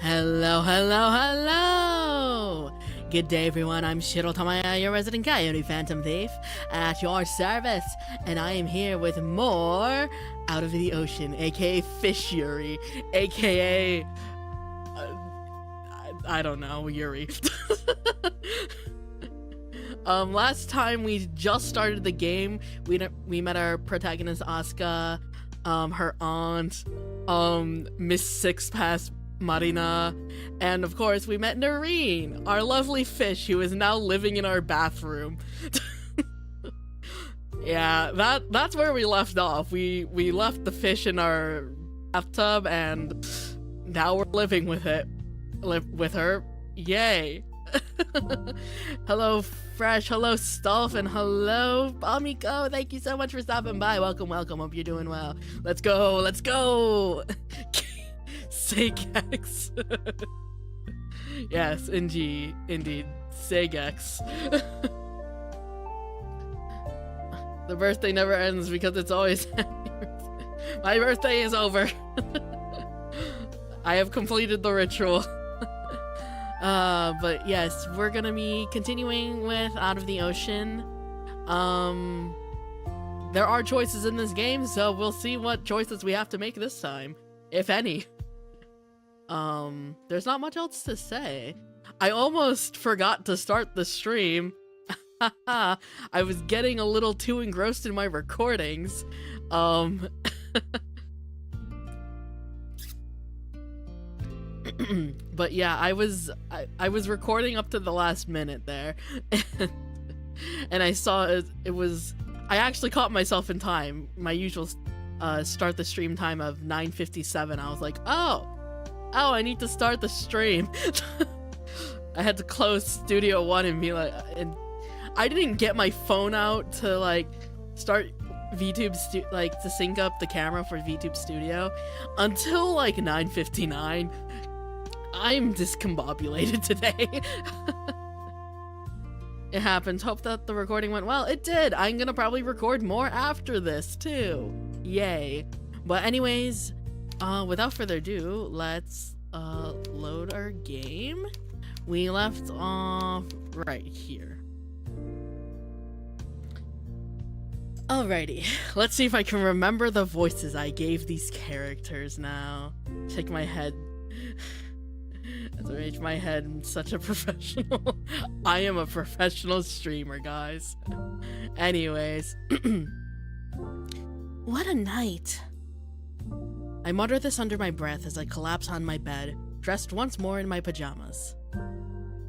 Hello, hello, hello! Good day, everyone. I'm Shiro Tamaya, your resident coyote phantom thief, at your service, and I am here with more Out of the Ocean, aka Fish Yuri, aka I don't know, Yuri. Last time we just started the game, we met our protagonist Asuka, her aunt, Miss Six Pass Marina, and of course we met Noreen, our lovely fish who is now living in our bathroom. Yeah, that's where we left off. We left the fish in our bathtub and now we're living with it. Live with her. Yay. Hello Fresh, hello Stolf, and hello Amiko. Thank you so much for stopping by. Welcome. Hope you're doing well. Let's go. Segex. Yes, indeed. Segex. The birthday never ends because it's always my birthday is over. I have completed the ritual. But yes, we're gonna be continuing with Out of the Ocean. There are choices in this game, so we'll see what choices we have to make this time, if any. There's not much else to say. I almost forgot to start the stream. I was getting a little too engrossed in my recordings. But yeah, I was recording up to the last minute there, and I saw it was. I actually caught myself in time. My usual start the stream time of 9:57. I was like, oh, I need to start the stream. I had to close Studio One and be like, and I didn't get my phone out to like start VTube to sync up the camera for VTube Studio until like 9:59. I'm discombobulated today. It happened. Hope that the recording went well. It did. I'm gonna probably record more after this too. Yay. But anyways, without further ado, let's load our game. We left off right here. Alrighty, let's see if I can remember the voices I gave these characters now. Shake my head. As I rage my head, I'm such a professional. I am a professional streamer, guys. Anyways. What a night. I mutter this under my breath as I collapse on my bed, dressed once more in my pajamas.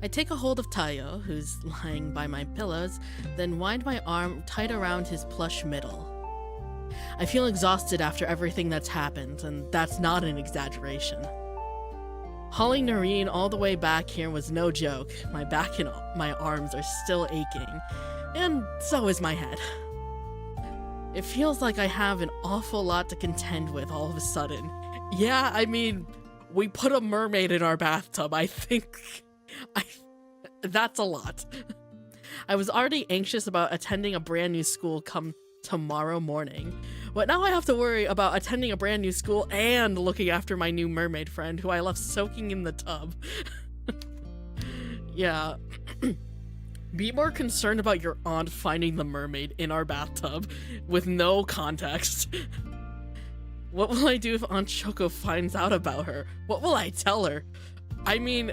I take a hold of Tayo, who's lying by my pillows, then wind my arm tight around his plush middle. I feel exhausted after everything that's happened, and that's not an exaggeration. Hauling Noreen all the way back here was no joke. My back and my arms are still aching, and so is my head. It feels like I have an awful lot to contend with all of a sudden. Yeah, I mean, we put a mermaid in our bathtub. I think that's a lot. I was already anxious about attending a brand new school come tomorrow morning, but now I have to worry about attending a brand new school and looking after my new mermaid friend who I left soaking in the tub. Yeah. Be more concerned about your aunt finding the mermaid in our bathtub with no context. What will I do if Aunt Choco finds out about her? What will I tell her? I mean,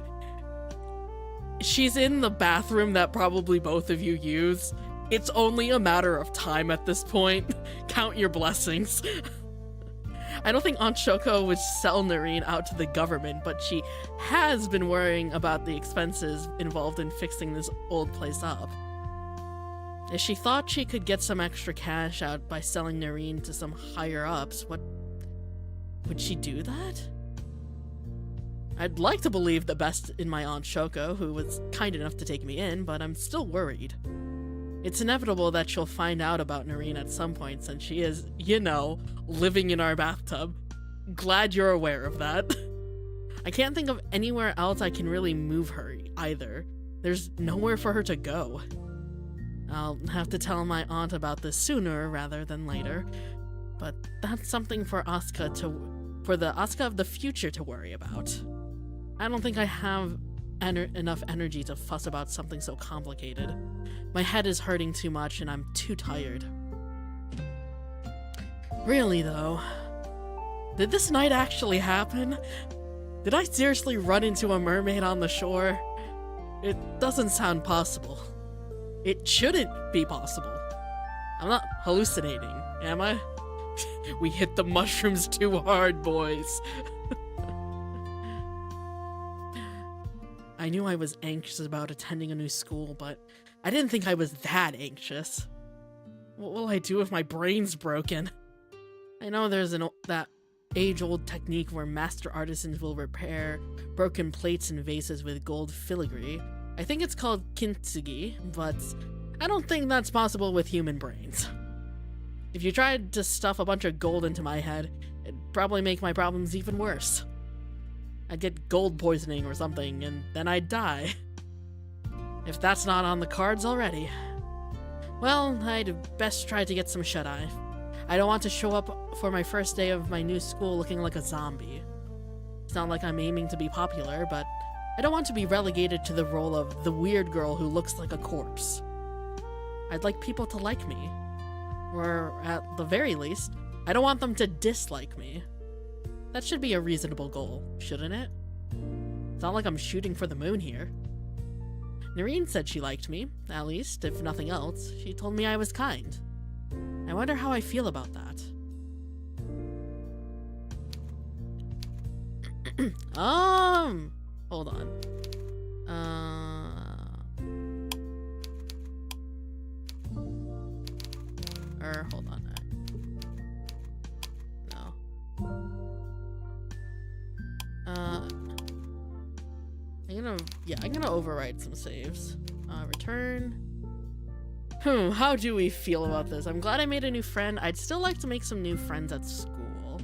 she's in the bathroom that probably both of you use. It's only a matter of time at this point. Count your blessings. I don't think Aunt Choco would sell Noreen out to the government, but she has been worrying about the expenses involved in fixing this old place up. If she thought she could get some extra cash out by selling Noreen to some higher-ups, would she do that? I'd like to believe the best in my Aunt Choco, who was kind enough to take me in, but I'm still worried. It's inevitable that she'll find out about Noreen at some point since she is, you know, living in our bathtub. Glad you're aware of that. I can't think of anywhere else I can really move her either. There's nowhere for her to go. I'll have to tell my aunt about this sooner rather than later, but that's something for the Asuka of the future to worry about. I don't think I have enough energy to fuss about something so complicated. My head is hurting too much and I'm too tired. Really though, did this night actually happen? Did I seriously run into a mermaid on the shore? It doesn't sound possible. It shouldn't be possible. I'm not hallucinating, am I? We hit the mushrooms too hard, boys. I knew I was anxious about attending a new school, but I didn't think I was that anxious. What will I do if my brain's broken? I know there's that age-old technique where master artisans will repair broken plates and vases with gold filigree. I think it's called kintsugi, but I don't think that's possible with human brains. If you tried to stuff a bunch of gold into my head, it'd probably make my problems even worse. I'd get gold poisoning or something, and then I'd die. If that's not on the cards already. Well, I'd best try to get some shut-eye. I don't want to show up for my first day of my new school looking like a zombie. It's not like I'm aiming to be popular, but I don't want to be relegated to the role of the weird girl who looks like a corpse. I'd like people to like me. Or, at the very least, I don't want them to dislike me. That should be a reasonable goal, shouldn't it? It's not like I'm shooting for the moon here. Noreen said she liked me, at least, if nothing else. She told me I was kind. I wonder how I feel about that. Hold on. Hold on. No. I'm gonna override some saves. Return. How do we feel about this? I'm glad I made a new friend. I'd still like to make some new friends at school.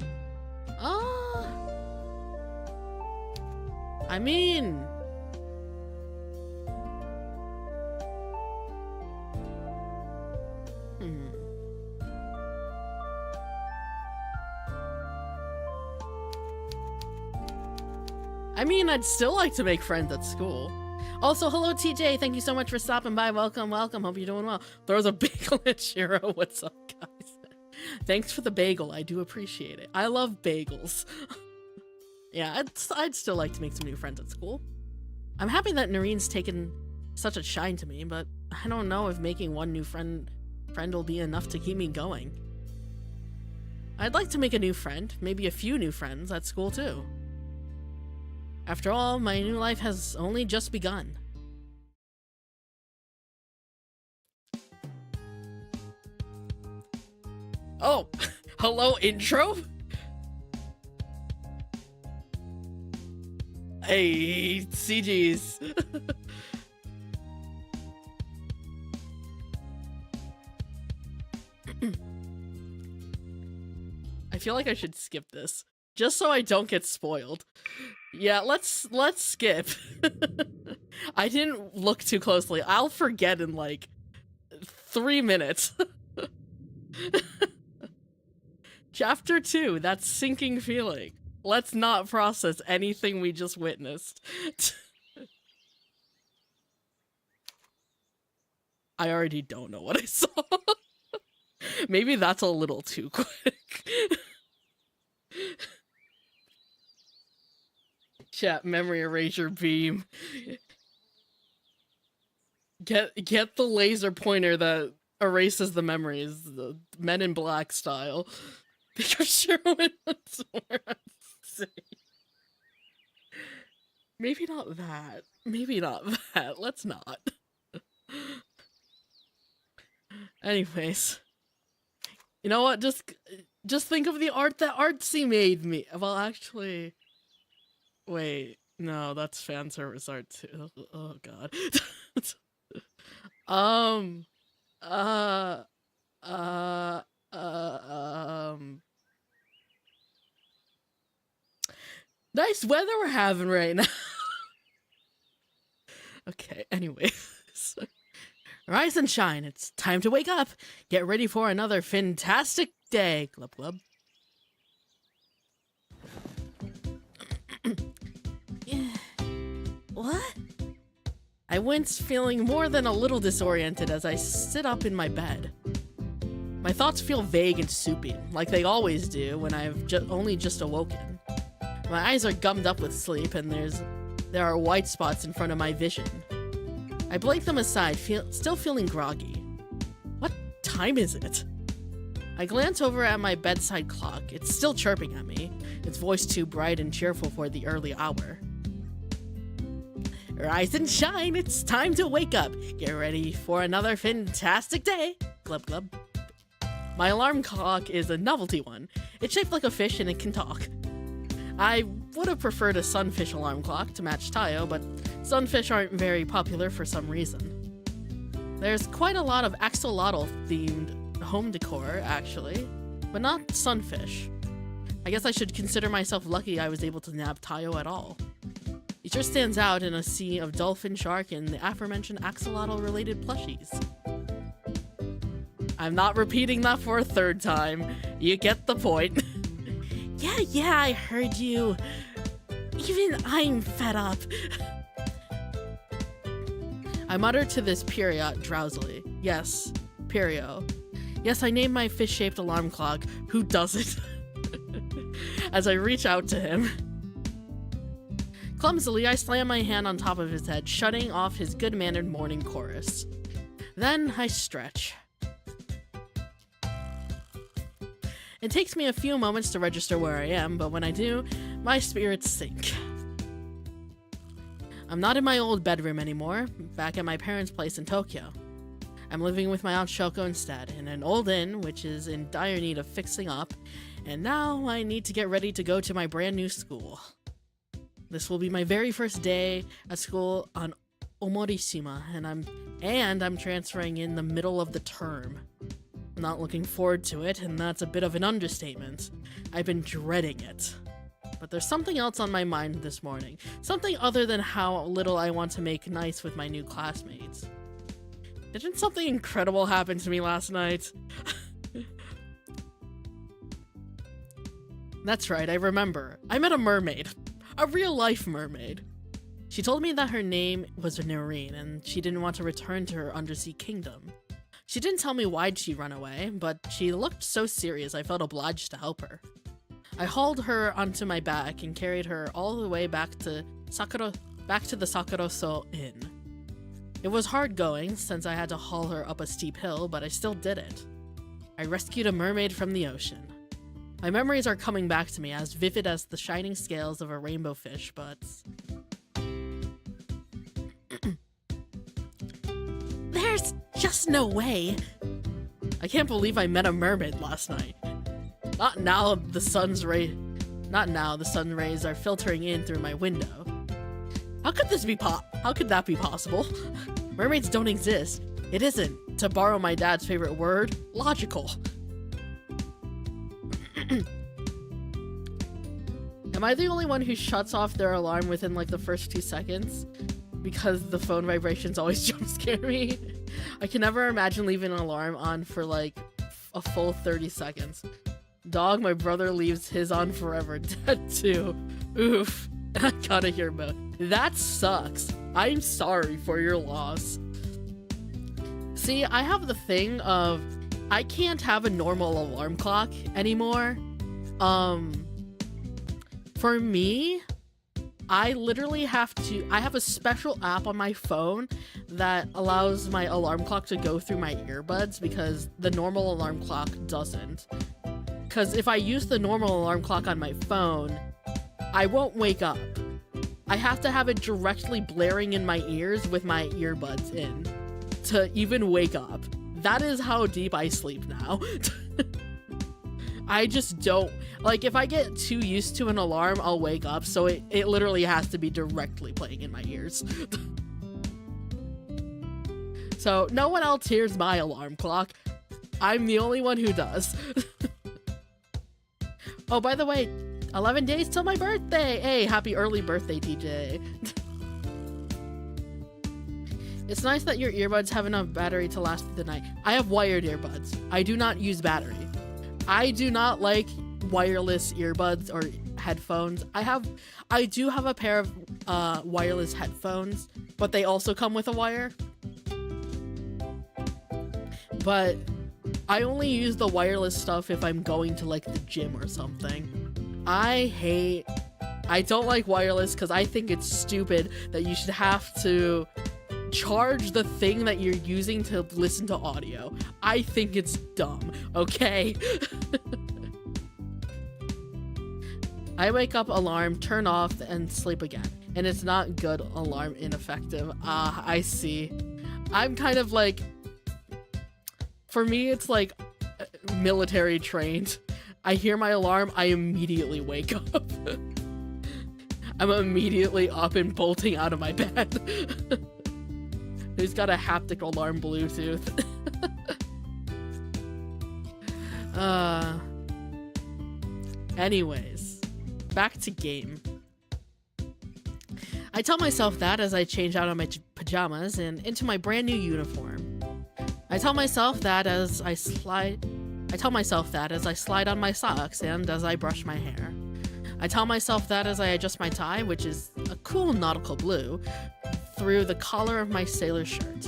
I mean... I'd still like to make friends at school. Also, hello TJ, thank you so much for stopping by. Welcome, welcome, hope you're doing well. Throws a bagel at Shiro, what's up guys? Thanks for the bagel, I do appreciate it. I love bagels. Yeah, I'd still like to make some new friends at school. I'm happy that Noreen's taken such a shine to me, but I don't know if making one new friend will be enough to keep me going. I'd like to make a new friend, maybe a few new friends at school too. After all, my new life has only just begun. Oh, hello intro? Hey, CG's. I feel like I should skip this, just so I don't get spoiled. Yeah, let's skip. I didn't look too closely. I'll forget in like 3 minutes. Chapter 2, that sinking feeling. Let's not process anything we just witnessed. I already don't know what I saw. Maybe that's a little too quick. Chat, memory erasure beam. Get the laser pointer that erases the memories, the Men in Black style. Because Sherwin maybe not that. Maybe not that. Let's not. Anyways. You know what? Just think of the art that Artsy made me. Well, actually... Wait, no, that's fan service art too. Oh god. Nice weather we're having right now. Okay, anyways. Rise and shine, it's time to wake up. Get ready for another fantastic day. Glub glub. What? I wince, feeling more than a little disoriented as I sit up in my bed. My thoughts feel vague and soupy, like they always do when I've only just awoken. My eyes are gummed up with sleep, and there are white spots in front of my vision. I blink them aside, still feeling groggy. What time is it? I glance over at my bedside clock. It's still chirping at me, its voice too bright and cheerful for the early hour. Rise and shine, it's time to wake up. Get ready for another fantastic day. Glub glub. My alarm clock is a novelty one. It's shaped like a fish and it can talk. I would have preferred a sunfish alarm clock to match Tayo, but sunfish aren't very popular for some reason. There's quite a lot of axolotl themed home decor, actually, but not sunfish. I guess I should consider myself lucky I was able to nab Tayo at all. He sure stands out in a sea of dolphin, shark, and the aforementioned axolotl-related plushies. I'm not repeating that for a third time. You get the point. Yeah, I heard you. Even I'm fed up. I mutter to this period drowsily. Yes, Perio. Yes, I named my fish-shaped alarm clock. Who doesn't? As I reach out to him. Clumsily, I slam my hand on top of his head, shutting off his good-mannered morning chorus. Then I stretch. It takes me a few moments to register where I am, but when I do, my spirits sink. I'm not in my old bedroom anymore, back at my parents' place in Tokyo. I'm living with my Aunt Shoko instead, in an old inn which is in dire need of fixing up, and now I need to get ready to go to my brand new school. This will be my very first day at school on Omorishima, and I'm transferring in the middle of the term. I'm not looking forward to it, and that's a bit of an understatement. I've been dreading it. But there's something else on my mind this morning. Something other than how little I want to make nice with my new classmates. Didn't something incredible happen to me last night? That's right, I remember. I met a mermaid. A real-life mermaid. She told me that her name was Noreen, and she didn't want to return to her undersea kingdom. She didn't tell me why'd she run away, but she looked so serious I felt obliged to help her. I hauled her onto my back and carried her all the way back to the Sakuraso Inn. It was hard going, since I had to haul her up a steep hill, but I still did it. I rescued a mermaid from the ocean. My memories are coming back to me, as vivid as the shining scales of a rainbow fish, but... There's just no way. I can't believe I met a mermaid last night. Not now the sun's rays are filtering in through my window. How could that be possible? Mermaids don't exist. It isn't, to borrow my dad's favorite word, logical. Am I the only one who shuts off their alarm within like the first 2 seconds? Because the phone vibrations always jump scare me. I can never imagine leaving an alarm on for like a full 30 seconds. Dog, my brother leaves his on forever. Dead too. Oof. I gotta hear about it. That sucks. I'm sorry for your loss. See, I have the thing of I can't have a normal alarm clock anymore. For me, I literally I have a special app on my phone that allows my alarm clock to go through my earbuds because the normal alarm clock doesn't. Because if I use the normal alarm clock on my phone, I won't wake up. I have to have it directly blaring in my ears with my earbuds in to even wake up. That is how deep I sleep now. I just don't, like, if I get too used to an alarm, I'll wake up, so it literally has to be directly playing in my ears. So, no one else hears my alarm clock. I'm the only one who does. Oh, by the way, 11 days till my birthday! Hey, happy early birthday, DJ. It's nice that your earbuds have enough battery to last through the night. I have wired earbuds. I do not use battery. I do not like wireless earbuds or headphones. I do have a pair of wireless headphones, but they also come with a wire. But I only use the wireless stuff if I'm going to like the gym or something. I don't like wireless because I think it's stupid that you should have to charge the thing that you're using to listen to audio. I think it's dumb, okay? I wake up, alarm, turn off, and sleep again. And it's not good, alarm ineffective. I see. I'm kind of like, for me, it's like military trained. I hear my alarm, I immediately wake up. I'm immediately up and bolting out of my bed. Who's got a haptic alarm Bluetooth? Anyways, back to game. I tell myself that as I change out of my pajamas and into my brand new uniform. I tell myself that as I slide on my socks and as I brush my hair. I tell myself that as I adjust my tie, which is a cool nautical blue, through the collar of my sailor shirt.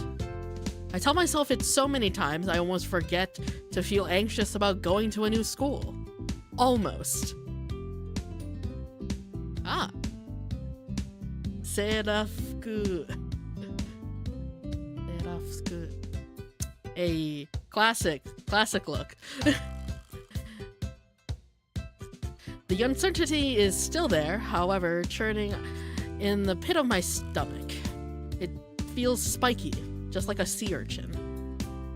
I tell myself it so many times I almost forget to feel anxious about going to a new school. Almost. Serafku. A classic look. The uncertainty is still there, however, churning in the pit of my stomach. It feels spiky, just like a sea urchin.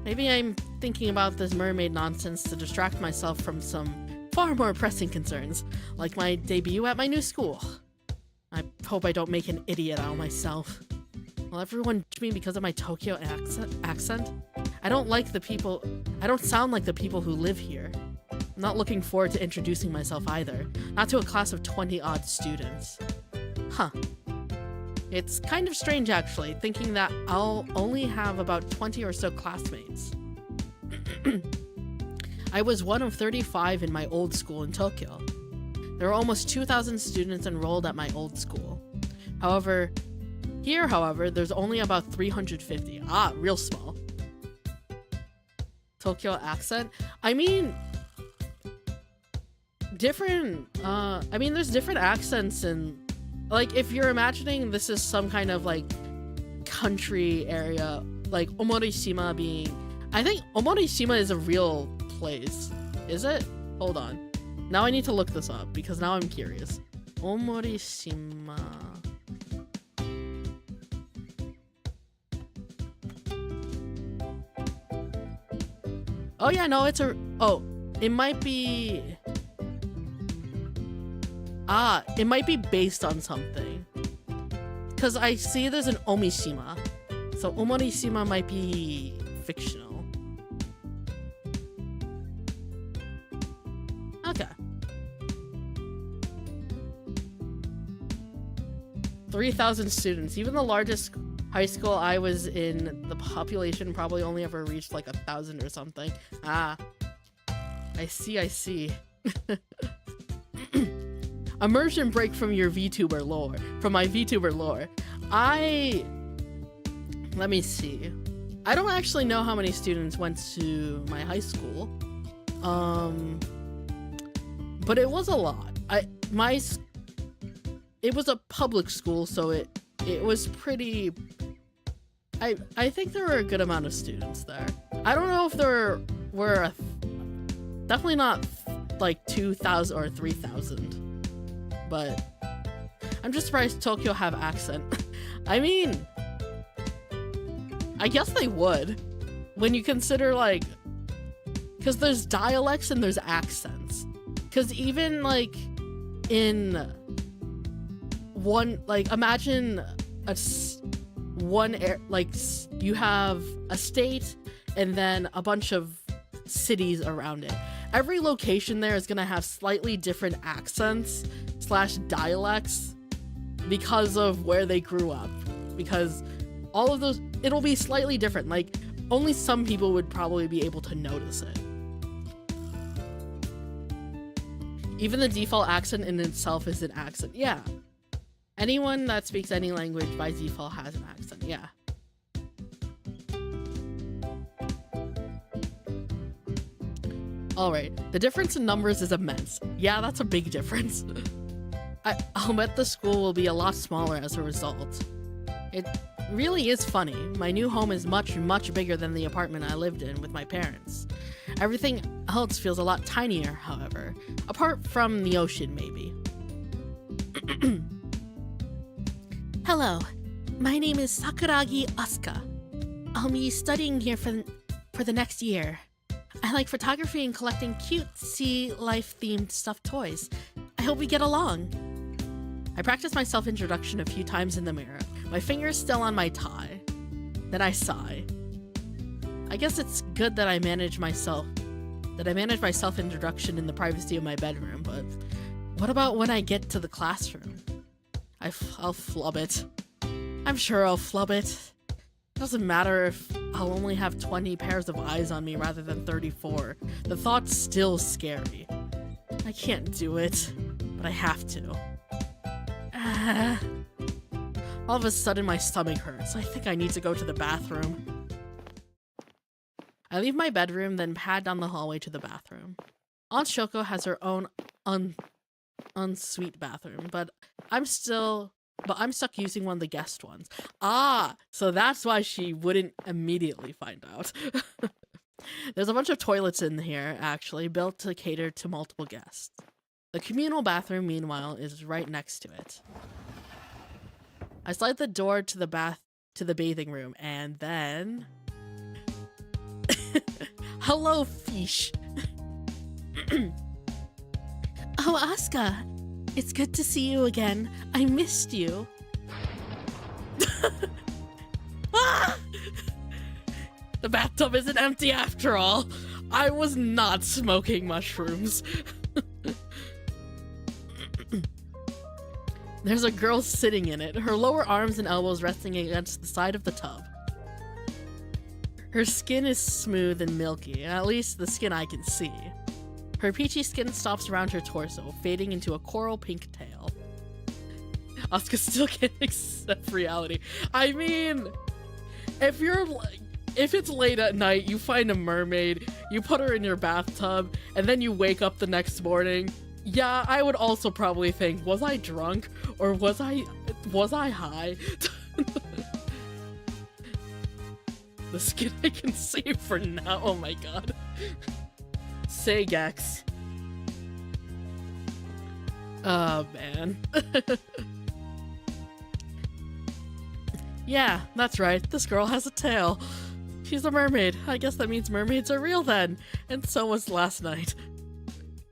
Maybe I'm thinking about this mermaid nonsense to distract myself from some far more pressing concerns, like my debut at my new school. I hope I don't make an idiot out of myself. Will everyone judge me because of my Tokyo accent? I don't sound like the people who live here. I'm not looking forward to introducing myself either, not to a class of 20-odd students. Huh. It's kind of strange, actually, thinking that I'll only have about 20 or so classmates. I was one of 35 in my old school in Tokyo. There were almost 2,000 students enrolled at my old school. However, there's only about 350. Real small. Tokyo accent? I mean, there's different accents in, like, if you're imagining this is some kind of, like, country area, like Omorishima being, I think Omorishima is a real place. Is it? Hold on. Now I need to look this up, because now I'm curious. Omorishima. Oh yeah, no, it might be... it might be based on something. Because I see there's an Omishima. So Omorishima might be fictional. Okay. 3,000 students. Even the largest high school I was in, the population probably only ever reached like 1,000 or something. I see. Immersion break from your VTuber lore. From my VTuber lore. Let me see. I don't actually know how many students went to my high school. But it was a lot. It was a public school, so it was pretty... I think there were a good amount of students there. I don't know if there were definitely not like 2,000 or 3,000. But I'm just surprised Tokyo have accent. I mean, I guess they would. When you consider, like, because there's dialects and there's accents. Because even, like, in one, like, imagine you have a state and then a bunch of cities around it. Every location there is going to have slightly different accents / dialects because of where they grew up. Because all of those, it'll be slightly different. Like, only some people would probably be able to notice it. Even the default accent in itself is an accent. Yeah. Anyone that speaks any language by default has an accent. Yeah. Alright, the difference in numbers is immense. Yeah, that's a big difference. I'll bet the school will be a lot smaller as a result. It really is funny. My new home is much, much bigger than the apartment I lived in with my parents. Everything else feels a lot tinier, however. Apart from the ocean, maybe. Hello, my name is Sakuragi Asuka. I'll be studying here for the next year. I like photography and collecting cute sea life-themed stuffed toys. I hope we get along. I practiced my self-introduction a few times in the mirror, my fingers still on my tie. Then I sigh. I guess it's good that I manage my self-introduction in the privacy of my bedroom, but what about when I get to the classroom? I'll flub it. I'm sure I'll flub it. Doesn't matter if I'll only have 20 pairs of eyes on me rather than 34. The thought's still scary. I can't do it, but I have to. All of a sudden my stomach hurts. I think I need to go to the bathroom. I leave my bedroom, then pad down the hallway to the bathroom. Aunt Shoko has her own unsweet bathroom, but I'm stuck using one of the guest ones. Ah, so that's why she wouldn't immediately find out. There's a bunch of toilets in here, actually, built to cater to multiple guests. The communal bathroom, meanwhile, is right next to it. I slide the door to the bathing room, and then... Hello, fish! Oh, Asuka! It's good to see you again. I missed you. Ah! The bathtub isn't empty after all. I was not smoking mushrooms. There's a girl sitting in it, her lower arms and elbows resting against the side of the tub. Her skin is smooth and milky, at least the skin I can see. Her peachy skin stops around her torso, fading into a coral pink tail. Asuka still can't accept reality. I mean, if it's late at night, you find a mermaid, you put her in your bathtub, and then you wake up the next morning, yeah, I would also probably think, was I drunk? Or was I high? The skin I can see for now, oh my god. Say Gex. Oh man. Yeah, that's right, this girl has a tail. She's a mermaid. I guess that means mermaids are real then. And so was last night.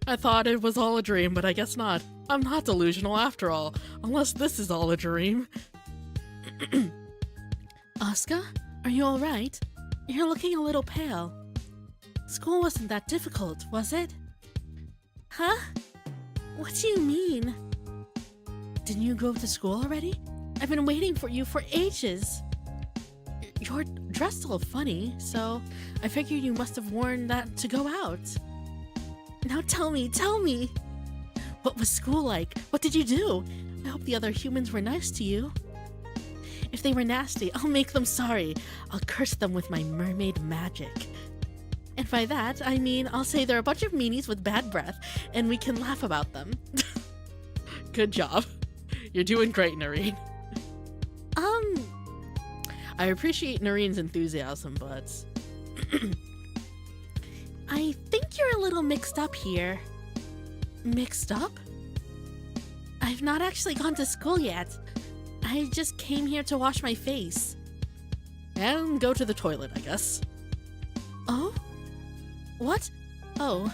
I thought it was all a dream, but I guess not. I'm not delusional after all, unless this is all a dream. Asuka, are you alright? You're looking a little pale. School wasn't that difficult, was it? Huh? What do you mean? Didn't you go to school already? I've been waiting for you for ages. You're dressed a little funny, so I figured you must have worn that to go out. Now tell me! What was school like? What did you do? I hope the other humans were nice to you. If they were nasty, I'll make them sorry. I'll curse them with my mermaid magic. And by that, I mean I'll say they're a bunch of meanies with bad breath, and we can laugh about them. Good job. You're doing great, Noreen. I appreciate Noreen's enthusiasm, but... I think you're a little mixed up here. Mixed up? I've not actually gone to school yet. I just came here to wash my face. And go to the toilet, I guess. Oh? What? Oh.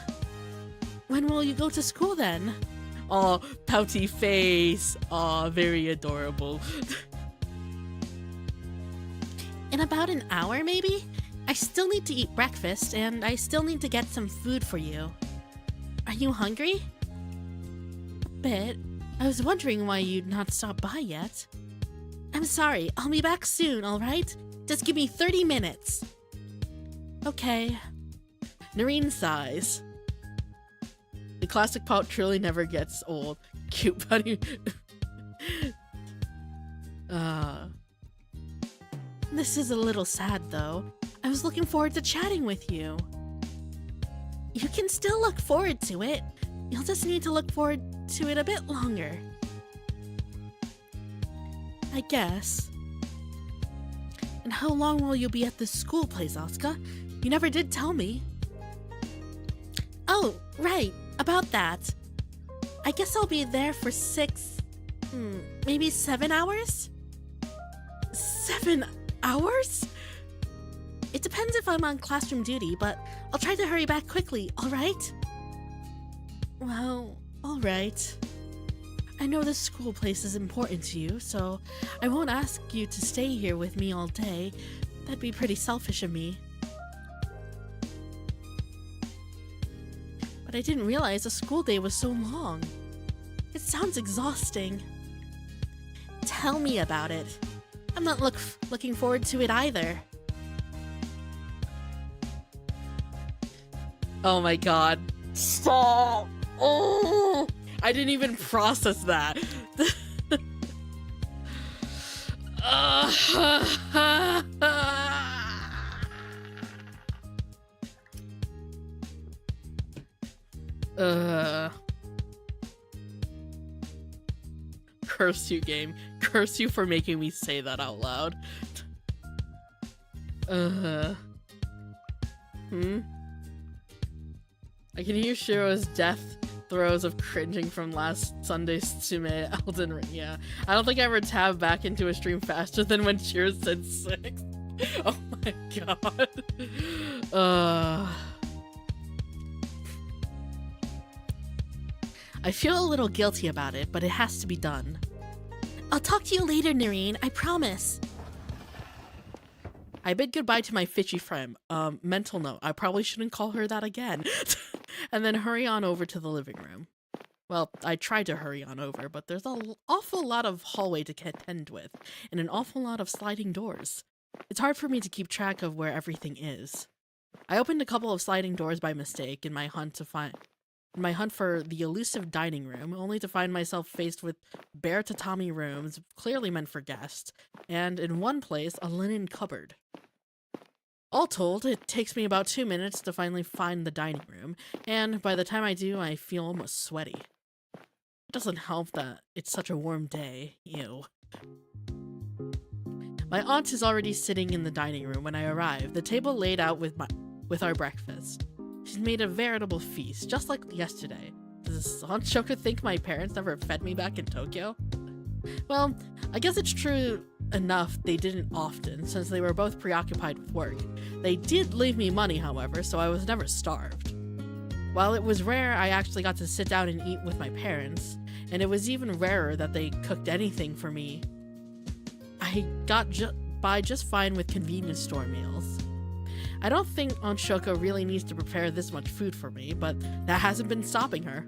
When will you go to school then? Aw, pouty face. Aw, very adorable. In about an hour, maybe? I still need to eat breakfast, and I still need to get some food for you. Are you hungry? A bit. I was wondering why you'd not stopped by yet. I'm sorry, I'll be back soon, alright? Just give me 30 minutes. Okay. Noreen sighs. The classic pout truly never gets old. Cute bunny. This is a little sad, though. I was looking forward to chatting with you. You can still look forward to it. You'll just need to look forward to it a bit longer. I guess. And how long will you be at this school place, Asuka? You never did tell me. Oh, right. About that. I guess I'll be there for maybe 7 hours? 7 hours? It depends if I'm on classroom duty, but I'll try to hurry back quickly, alright? Well, alright. I know this school place is important to you, so I won't ask you to stay here with me all day. That'd be pretty selfish of me. But I didn't realize a school day was so long. It sounds exhausting. Tell me about it. I'm not looking forward to it either. Oh my god. Stop! Oh! I didn't even process that. Curse you, game. Curse you for making me say that out loud. I can hear Shiro's death throes of cringing from last Sunday's Tsume Elden Ring. Yeah, I don't think I ever tabbed back into a stream faster than when Shiro said 6. Oh my god. I feel a little guilty about it, but it has to be done. I'll talk to you later, Noreen, I promise. I bid goodbye to my fishy friend. Mental note, I probably shouldn't call her that again. And then hurry on over to the living room. Well, I tried to hurry on over, but there's an awful lot of hallway to contend with, and an awful lot of sliding doors. It's hard for me to keep track of where everything is. I opened a couple of sliding doors by mistake in my hunt for the elusive dining room, only to find myself faced with bare tatami rooms, clearly meant for guests, and in one place, a linen cupboard. All told, it takes me about 2 minutes to finally find the dining room, and by the time I do, I feel almost sweaty. It doesn't help that it's such a warm day. Ew. My aunt is already sitting in the dining room when I arrive, the table laid out with our breakfast. She's made a veritable feast, just like yesterday. Does Aunt Shoko think my parents never fed me back in Tokyo? Well, I guess it's true enough they didn't often, since they were both preoccupied with work. They did leave me money, however, so I was never starved. While it was rare I actually got to sit down and eat with my parents, and it was even rarer that they cooked anything for me, I got by just fine with convenience store meals. I don't think Aunt Shoko really needs to prepare this much food for me, but that hasn't been stopping her.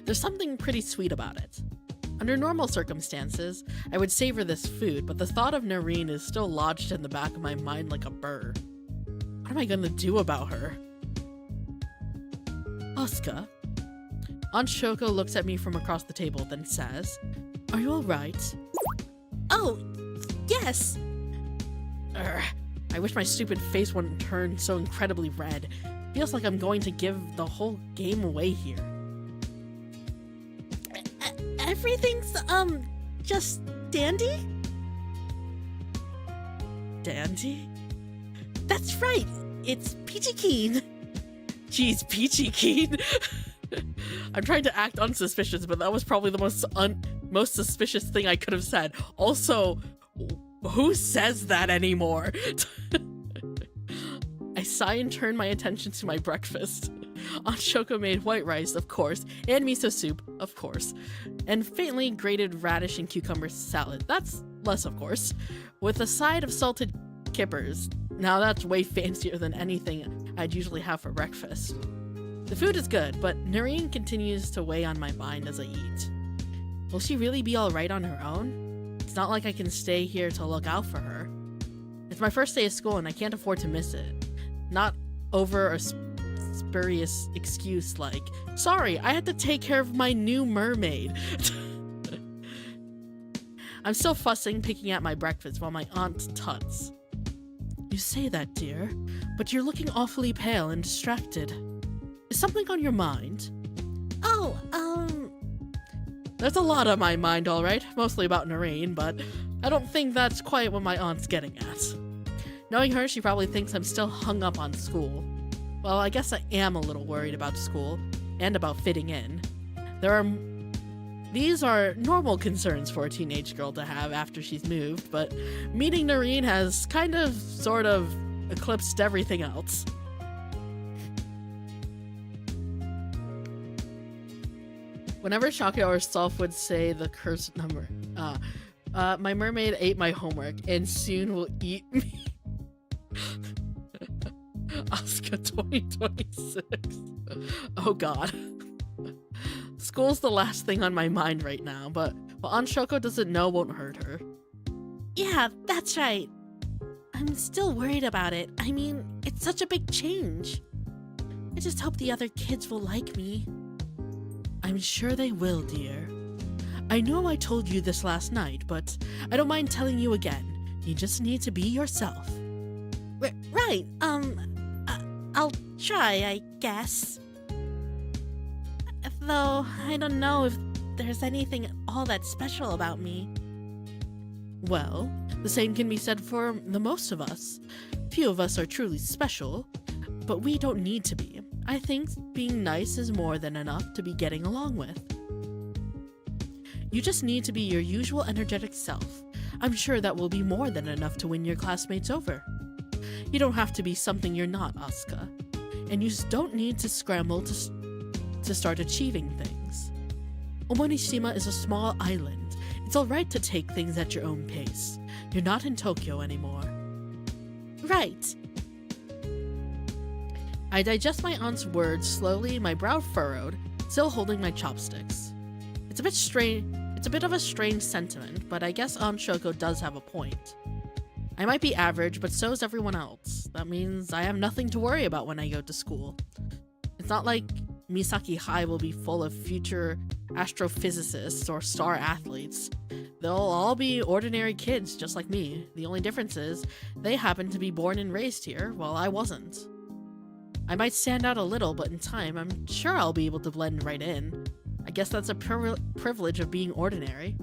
There's something pretty sweet about it. Under normal circumstances, I would savor this food, but the thought of Noreen is still lodged in the back of my mind like a burr. What am I gonna do about her? Asuka. Aunt Shoko looks at me from across the table, then says, "Are you alright?" Oh, yes! I wish my stupid face wouldn't turn so incredibly red. Feels like I'm going to give the whole game away here. Everything's, just dandy? Dandy? That's right! It's Peachy Keen! Jeez, Peachy Keen! I'm trying to act unsuspicious, but that was probably the most suspicious thing I could have said. Also, who says that anymore? I sigh and turn my attention to my breakfast. Aunt Shoko made white rice, of course, and miso soup, of course, and faintly grated radish and cucumber salad, that's less of course, with a side of salted kippers. Now that's way fancier than anything I'd usually have for breakfast. The food is good, but Noreen continues to weigh on my mind as I eat. Will she really be alright on her own? It's not like I can stay here to look out for her. It's my first day of school and I can't afford to miss it. Not over a spurious excuse like, sorry, I had to take care of my new mermaid. I'm still fussing, picking at my breakfast while my aunt tuts. You say that, dear, but you're looking awfully pale and distracted. Is something on your mind? Oh, There's a lot on my mind, alright, mostly about Noreen, but I don't think that's quite what my aunt's getting at. Knowing her, she probably thinks I'm still hung up on school. Well, I guess I am a little worried about school, and about fitting in. These are normal concerns for a teenage girl to have after she's moved, but meeting Noreen has kind of, sort of, eclipsed everything else. Whenever Shaka or Stolf would say the cursed number, my mermaid ate my homework and soon will eat me. Asuka 2026. Oh god. School's the last thing on my mind right now, but what Aunt Shoko doesn't know won't hurt her. Yeah, that's right. I'm still worried about it. I mean, it's such a big change. I just hope the other kids will like me. I'm sure they will, dear. I know I told you this last night, but I don't mind telling you again. You just need to be yourself. Right, I'll try, I guess. Though, I don't know if there's anything all that special about me. Well, the same can be said for the most of us. Few of us are truly special, but we don't need to be. I think being nice is more than enough to be getting along with. You just need to be your usual energetic self. I'm sure that will be more than enough to win your classmates over. You don't have to be something you're not, Asuka. And you don't need to scramble to start achieving things. Omonishima is a small island. It's alright to take things at your own pace. You're not in Tokyo anymore. Right. I digest my aunt's words slowly, my brow furrowed, still holding my chopsticks. It's a bit of a strange sentiment, but I guess Aunt Shoko does have a point. I might be average, but so is everyone else. That means I have nothing to worry about when I go to school. It's not like Misaki High will be full of future astrophysicists or star athletes. They'll all be ordinary kids just like me. The only difference is they happen to be born and raised here, while I wasn't. I might stand out a little, but in time, I'm sure I'll be able to blend right in. I guess that's a privilege of being ordinary.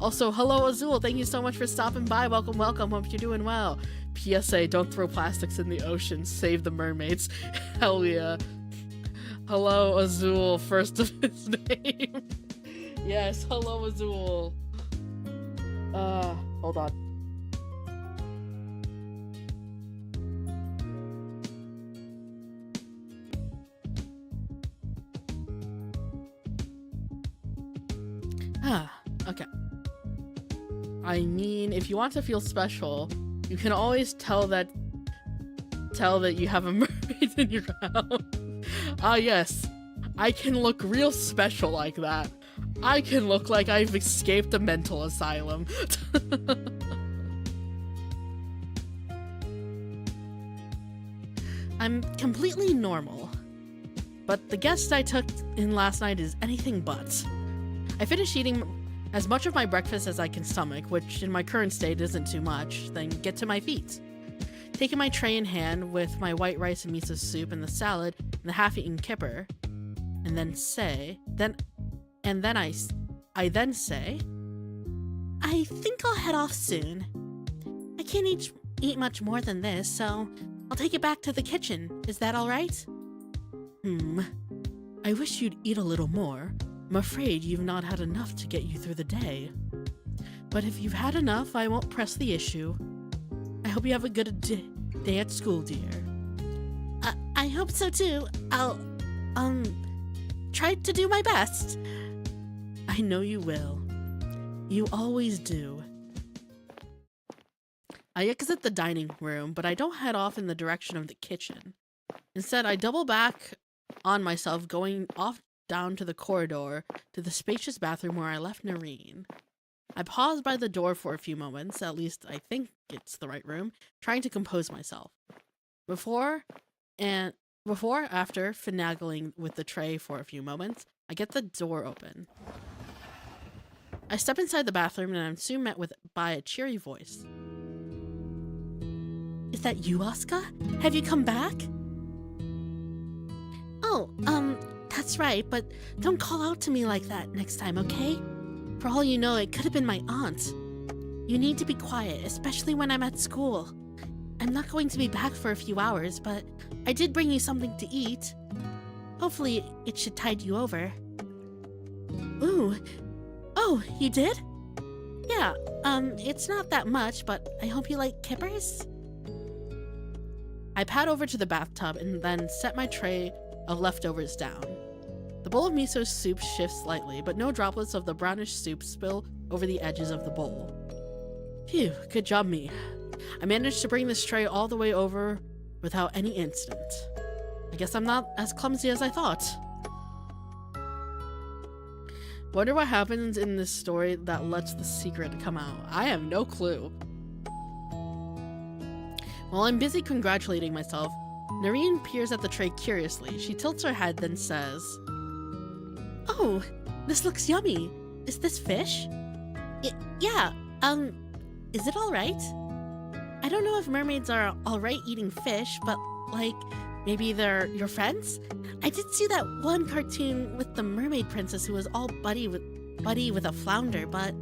Also, hello Azul, thank you so much for stopping by. Welcome, welcome, hope you're doing well. PSA, don't throw plastics in the ocean, save the mermaids. Hell yeah. Hello Azul, first of his name. Yes, hello Azul. Hold on. Okay. I mean, if you want to feel special, you can always tell that you have a mermaid in your house. Ah, yes. I can look real special like that. I can look like I've escaped a mental asylum. I'm completely normal. But the guest I took in last night is anything but. I finished eating as much of my breakfast as I can stomach, which in my current state isn't too much, then get to my feet. Taking my tray in hand with my white rice and miso soup and the salad and the half-eaten kipper, and then say, I then say, I think I'll head off soon. I can't eat much more than this, so I'll take it back to the kitchen. Is that alright? I wish you'd eat a little more. I'm afraid you've not had enough to get you through the day. But if you've had enough, I won't press the issue. I hope you have a good day at school, dear. I hope so too. I'll, try to do my best. I know you will. You always do. I exit the dining room, but I don't head off in the direction of the kitchen. Instead, I double back on myself, going off down to the corridor to the spacious bathroom where I left Noreen. I pause by the door for a few moments, at least I think it's the right room, trying to compose myself. Before Before or after finagling with the tray for a few moments, I get the door open. I step inside the bathroom and I'm soon met by a cheery voice. Is that you, Asuka? Have you come back? Oh, that's right, but don't call out to me like that next time, okay? For all you know, it could have been my aunt. You need to be quiet, especially when I'm at school. I'm not going to be back for a few hours, but I did bring you something to eat. Hopefully, it should tide you over. Ooh. Oh, you did? Yeah, it's not that much, but I hope you like kippers? I pad over to the bathtub and then set my tray of leftovers down. The bowl of miso soup shifts slightly, but no droplets of the brownish soup spill over the edges of the bowl. Phew, good job me. I managed to bring this tray all the way over without any incident. I guess I'm not as clumsy as I thought. Wonder what happens in this story that lets the secret come out. I have no clue. While I'm busy congratulating myself, Noreen peers at the tray curiously. She tilts her head, then says, "Oh, this looks yummy. Is this fish?" Yeah, is it alright? I don't know if mermaids are alright eating fish, but, like, maybe they're your friends? I did see that one cartoon with the mermaid princess who was all buddy with a flounder, but...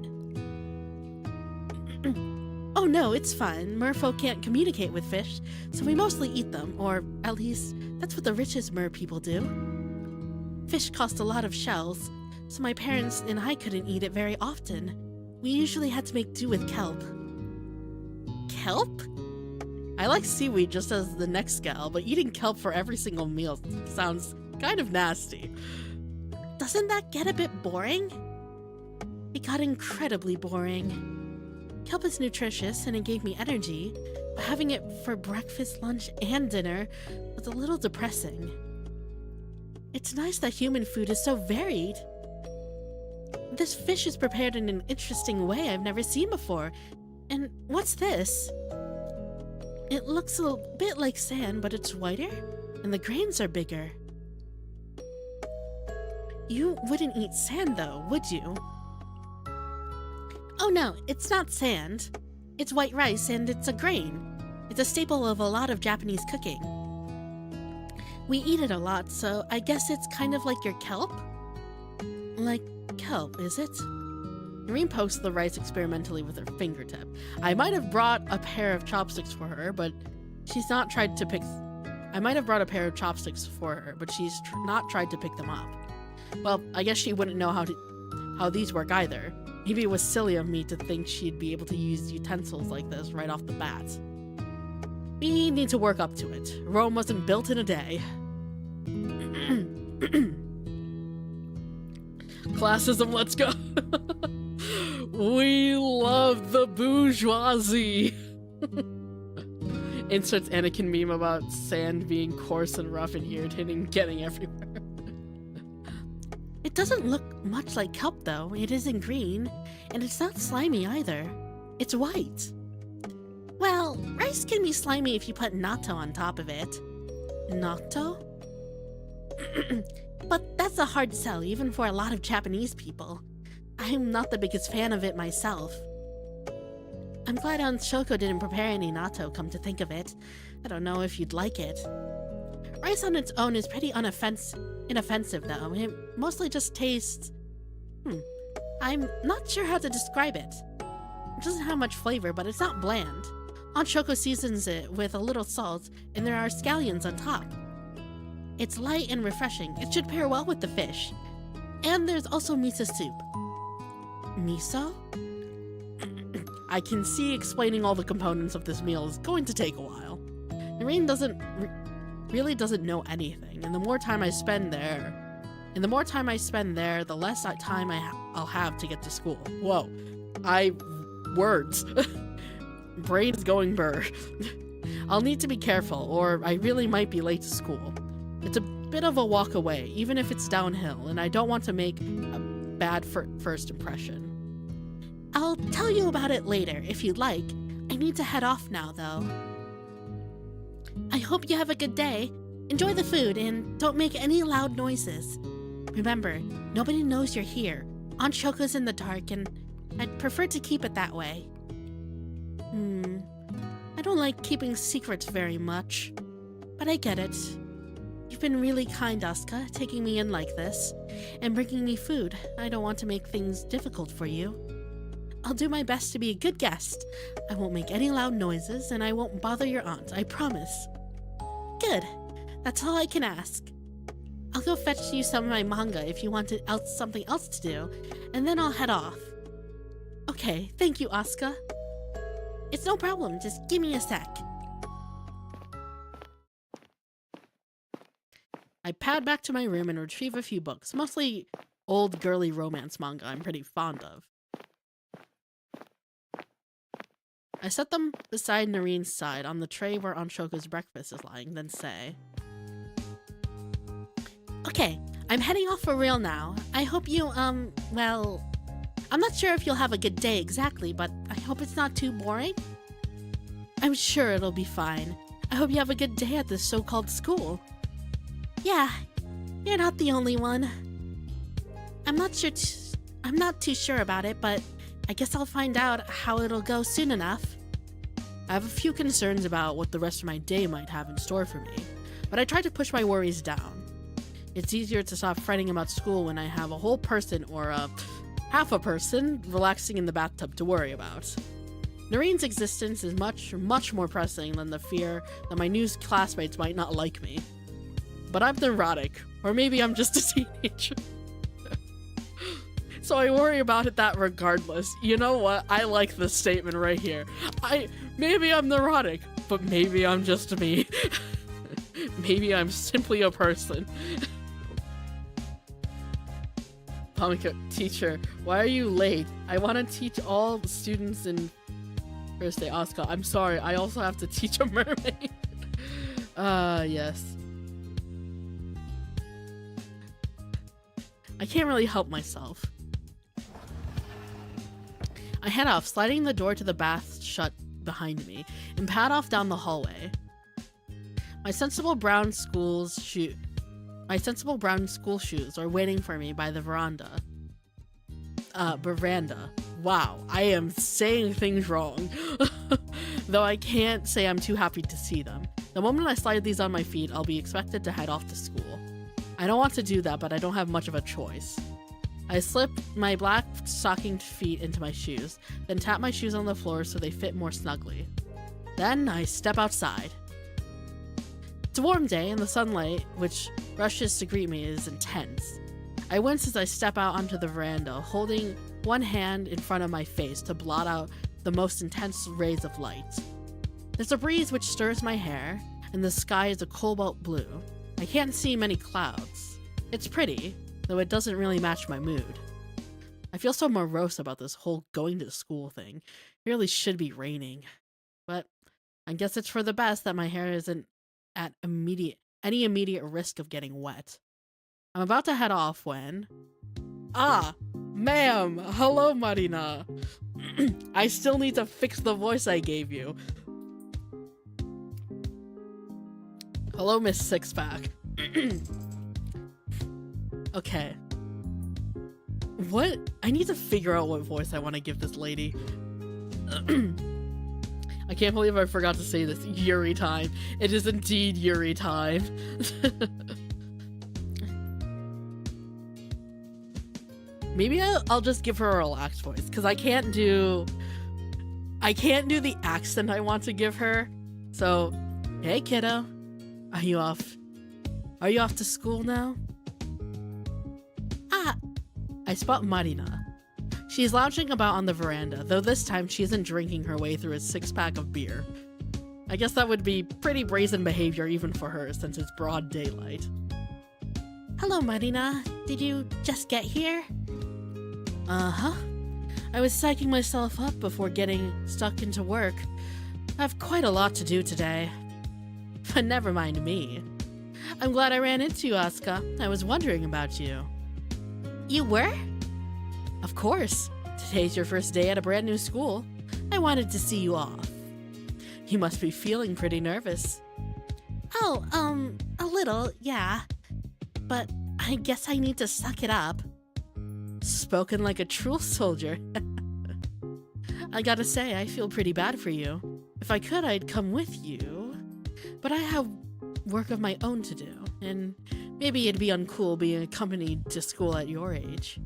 Oh no, it's fine. Merfolk can't communicate with fish, so we mostly eat them, or at least, that's what the richest mer people do. Fish cost a lot of shells, so my parents and I couldn't eat it very often. We usually had to make do with kelp. Kelp? I like seaweed just as the next gal, but eating kelp for every single meal sounds kind of nasty. Doesn't that get a bit boring? It got incredibly boring. Kelp is nutritious and it gave me energy, but having it for breakfast, lunch, and dinner was a little depressing. It's nice that human food is so varied. This fish is prepared in an interesting way I've never seen before. And what's this? It looks a bit like sand, but it's whiter, and the grains are bigger. You wouldn't eat sand though, would you? Oh no, it's not sand. It's white rice and it's a grain. It's a staple of a lot of Japanese cooking. We eat it a lot, so I guess it's kind of like your kelp? Like kelp, is it? Noreen pokes the rice experimentally with her fingertip. I might have brought a pair of chopsticks for her, but she's not tried to pick... I might have brought a pair of chopsticks for her, but she's not tried to pick them up. Well, I guess she wouldn't know how these work either. Maybe it was silly of me to think she'd be able to use utensils like this right off the bat. We need to work up to it. Rome wasn't built in a day. Classism, let's go! We love the bourgeoisie! Inserts Anakin meme about sand being coarse and rough and irritating, getting everywhere. It doesn't look much like kelp though. It isn't green, and it's not slimy either. It's white. Well, rice can be slimy if you put natto on top of it. Natto? But that's a hard sell even for a lot of Japanese people. I'm not the biggest fan of it myself. I'm glad Aunt Shoko didn't prepare any natto, come to think of it. I don't know if you'd like it. Rice on its own is pretty inoffensive though. It mostly just tastes... I'm not sure how to describe it. It doesn't have much flavor, but it's not bland. Aunt Shoko seasons it with a little salt, and there are scallions on top. It's light and refreshing. It should pair well with the fish. And there's also miso soup. Miso? I can see explaining all the components of this meal is going to take a while. Noreen really doesn't know anything, and the more time I spend there, the less time I'll have to get to school. Whoa. Words. Brain is going burr. I'll need to be careful, or I really might be late to school. It's a bit of a walk away, even if it's downhill, and I don't want to make a bad first impression. I'll tell you about it later, if you'd like. I need to head off now, though. I hope you have a good day. Enjoy the food and don't make any loud noises. Remember, nobody knows you're here. Aunt Choco's in the dark and I'd prefer to keep it that way. I don't like keeping secrets very much, but I get it. You've been really kind, Asuka, taking me in like this and bringing me food. I don't want to make things difficult for you. I'll do my best to be a good guest. I won't make any loud noises and I won't bother your aunt, I promise. Good. That's all I can ask. I'll go fetch you some of my manga if you want something else to do, and then I'll head off. Okay, thank you, Asuka. It's no problem, just give me a sec. I pad back to my room and retrieve a few books, mostly old girly romance manga I'm pretty fond of. I set them beside Narine's side on the tray where Aunt Choco's breakfast is lying, then say, okay, I'm heading off for real now. I hope you, well, I'm not sure if you'll have a good day exactly, but I hope it's not too boring. I'm sure it'll be fine. I hope you have a good day at this so-called school. Yeah, you're not the only one. I'm not too sure about it, but I guess I'll find out how it'll go soon enough. I have a few concerns about what the rest of my day might have in store for me, but I try to push my worries down. It's easier to stop fretting about school when I have a whole person or half a person relaxing in the bathtub to worry about. Narine's existence is much more pressing than the fear that my new classmates might not like me. But I'm neurotic, or maybe I'm just a teenager. So I worry about it that regardless. You know what? I like this statement right here. Maybe I'm neurotic, but maybe I'm just me. Maybe I'm simply a person. Pamika, teacher, why are you late? I want to teach all the students in first day. Asuka, I'm sorry, I also have to teach a mermaid. Yes. I can't really help myself. I head off, sliding the door to the bath shut behind me, and pad off down the hallway. My sensible brown school shoes are waiting for me by the veranda. Wow, I am saying things wrong. Though I can't say I'm too happy to see them. The moment I slide these on my feet, I'll be expected to head off to school. I don't want to do that, but I don't have much of a choice. I slip my black stockinged feet into my shoes, then tap my shoes on the floor so they fit more snugly. Then I step outside. It's a warm day, and the sunlight, which rushes to greet me, is intense. I wince as I step out onto the veranda, holding one hand in front of my face to blot out the most intense rays of light. There's a breeze which stirs my hair, and the sky is a cobalt blue. I can't see many clouds. It's pretty, though it doesn't really match my mood. I feel so morose about this whole going to school thing. It really should be raining. But I guess it's for the best that my hair isn't at any immediate risk of getting wet. I'm about to head off when... Ah! Ma'am! Hello, Marina! I still need to fix the voice I gave you. Hello, Miss Sixpack. Okay. What? I need to figure out what voice I want to give this lady. I can't believe I forgot to say this. Yuri time. It is indeed Yuri time. Maybe I'll just give her a relaxed voice, because I can't do the accent I want to give her. So, hey kiddo, are you off to school now? Ah, I spot Marina. She's lounging about on the veranda, though this time she isn't drinking her way through a 6-pack of beer. I guess that would be pretty brazen behavior even for her, since it's broad daylight. Hello, Marina. Did you just get here? Uh-huh. I was psyching myself up before getting stuck into work. I have quite a lot to do today. But never mind me. I'm glad I ran into you, Asuka. I was wondering about you. You were? Of course. Today's your first day at a brand new school. I wanted to see you off. You must be feeling pretty nervous. Oh, a little, yeah. But I guess I need to suck it up. Spoken like a true soldier. I gotta say, I feel pretty bad for you. If I could, I'd come with you. But I have work of my own to do, and maybe it'd be uncool being accompanied to school at your age.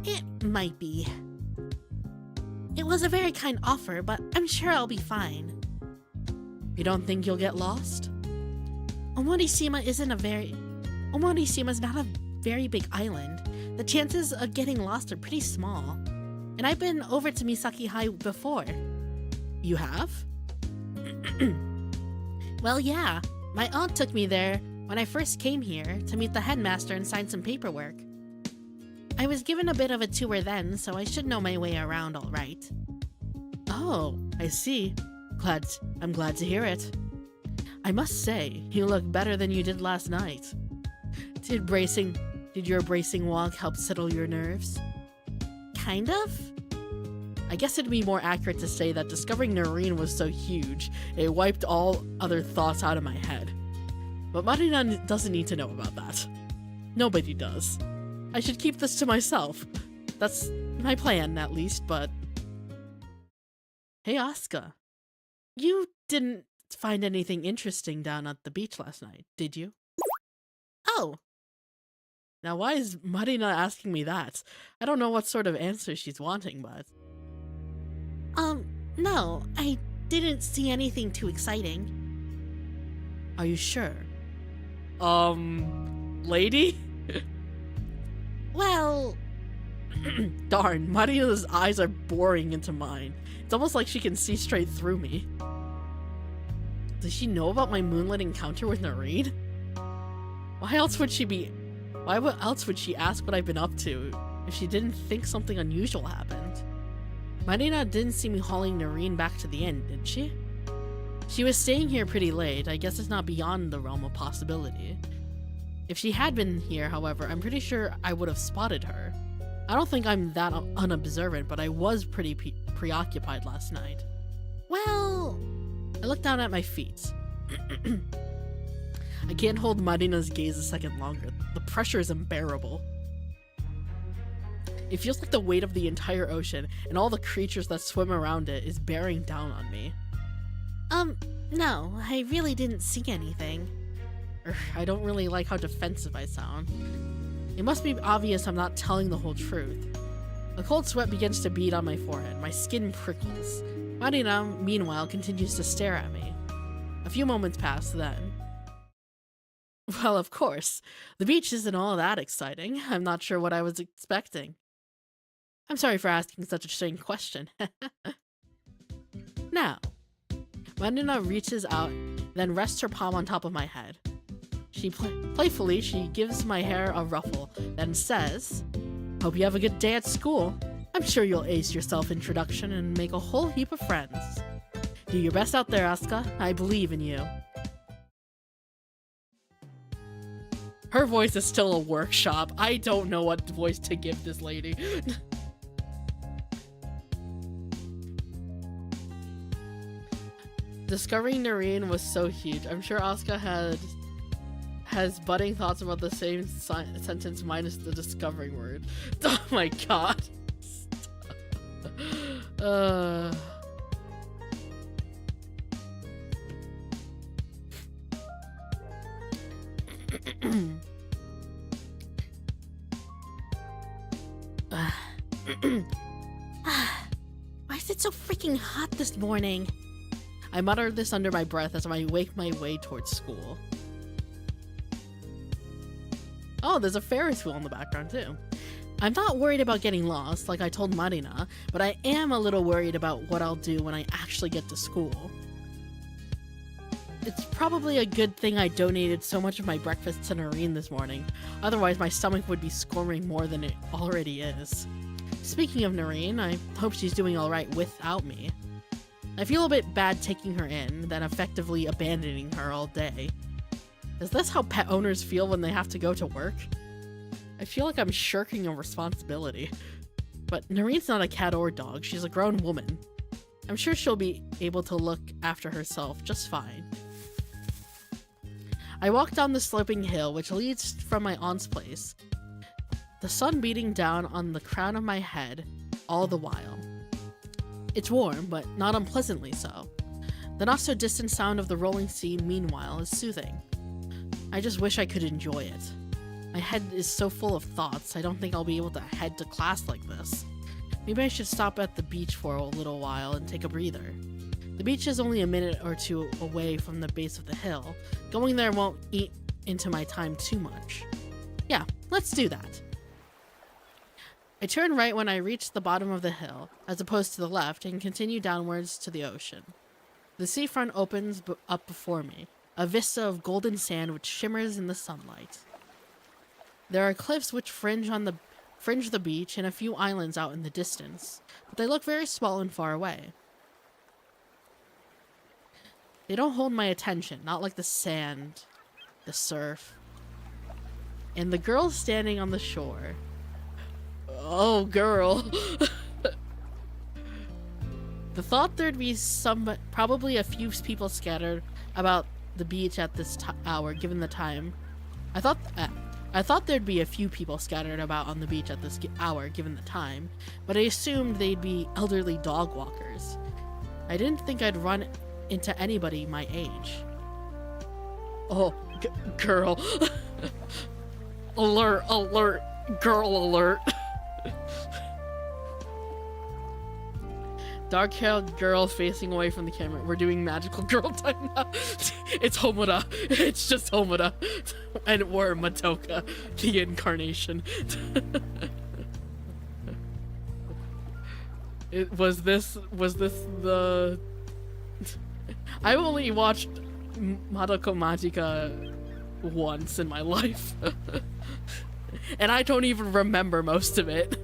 It might be. It was a very kind offer, but I'm sure I'll be fine. You don't think you'll get lost? Omorishima is not a very big island. The chances of getting lost are pretty small. And I've been over to Misaki High before. You have? Well, yeah. My aunt took me there when I first came here to meet the headmaster and sign some paperwork. I was given a bit of a tour then, so I should know my way around all right. Oh, I see. I'm glad to hear it. I must say, you look better than you did last night. Did your bracing walk help settle your nerves? Kind of? I guess it'd be more accurate to say that discovering Noreen was so huge, it wiped all other thoughts out of my head. But Marina doesn't need to know about that. Nobody does. I should keep this to myself. That's my plan, at least, but... Hey, Asuka. You didn't find anything interesting down at the beach last night, did you? Oh! Now why is Marina asking me that? I don't know what sort of answer she's wanting, but... No, I didn't see anything too exciting. Are you sure? Lady? Well... Darn, Marina's eyes are boring into mine. It's almost like she can see straight through me. Does she know about my moonlit encounter with Noreen? Why else would she ask what I've been up to if she didn't think something unusual happened? Marina didn't see me hauling Noreen back to the inn, did she? She was staying here pretty late. I guess it's not beyond the realm of possibility. If she had been here, however, I'm pretty sure I would have spotted her. I don't think I'm that unobservant, but I was pretty preoccupied last night. Well... I looked down at my feet. I can't hold Marina's gaze a second longer. The pressure is unbearable. It feels like the weight of the entire ocean and all the creatures that swim around it is bearing down on me. No, I really didn't see anything. I don't really like how defensive I sound. It must be obvious I'm not telling the whole truth. A cold sweat begins to bead on my forehead. My skin prickles. Marina, meanwhile, continues to stare at me. A few moments pass then. Well, of course. The beach isn't all that exciting. I'm not sure what I was expecting. I'm sorry for asking such a strange question. Now, Marina reaches out, then rests her palm on top of my head. Playfully, she gives my hair a ruffle, then says, "Hope you have a good day at school. I'm sure you'll ace your self-introduction and make a whole heap of friends. Do your best out there, Asuka. I believe in you." Her voice is still a workshop. I don't know what voice to give this lady. Discovering Noreen was so huge. I'm sure Asuka has budding thoughts about the same sentence minus the discovering word. Oh my god. Why is it so freaking hot this morning? I mutter this under my breath as I make my way towards school. Oh, there's a Ferris wheel in the background too. I'm not worried about getting lost, like I told Marina, but I am a little worried about what I'll do when I actually get to school. It's probably a good thing I donated so much of my breakfast to Noreen this morning, otherwise my stomach would be squirming more than it already is. Speaking of Noreen, I hope she's doing alright without me. I feel a bit bad taking her in, then effectively abandoning her all day. Is this how pet owners feel when they have to go to work? I feel like I'm shirking a responsibility. But Noreen's not a cat or dog, she's a grown woman. I'm sure she'll be able to look after herself just fine. I walk down the sloping hill which leads from my aunt's place, the sun beating down on the crown of my head all the while. It's warm, but not unpleasantly so. The not-so-distant sound of the rolling sea, meanwhile, is soothing. I just wish I could enjoy it. My head is so full of thoughts, I don't think I'll be able to head to class like this. Maybe I should stop at the beach for a little while and take a breather. The beach is only a minute or two away from the base of the hill. Going there won't eat into my time too much. Yeah, let's do that. I turn right when I reach the bottom of the hill, as opposed to the left, and continue downwards to the ocean. The seafront opens up before me, a vista of golden sand which shimmers in the sunlight. There are cliffs which fringe the beach and a few islands out in the distance, but they look very small and far away. They don't hold my attention, not like the sand, the surf, and the girl standing on the shore. Oh, girl. The thought there'd be probably a few people scattered about the beach at this hour, given the time. I thought there'd be a few people scattered about on the beach at this hour, given the time, but I assumed they'd be elderly dog walkers. I didn't think I'd run into anybody my age. Oh, girl. Alert, alert, girl alert. Dark-haired girl facing away from the camera. We're doing magical girl time now. It's Homura. It's just Homura. And we're Matoka, the incarnation. Was this the... I only watched Madoka Magica once in my life. And I don't even remember most of it.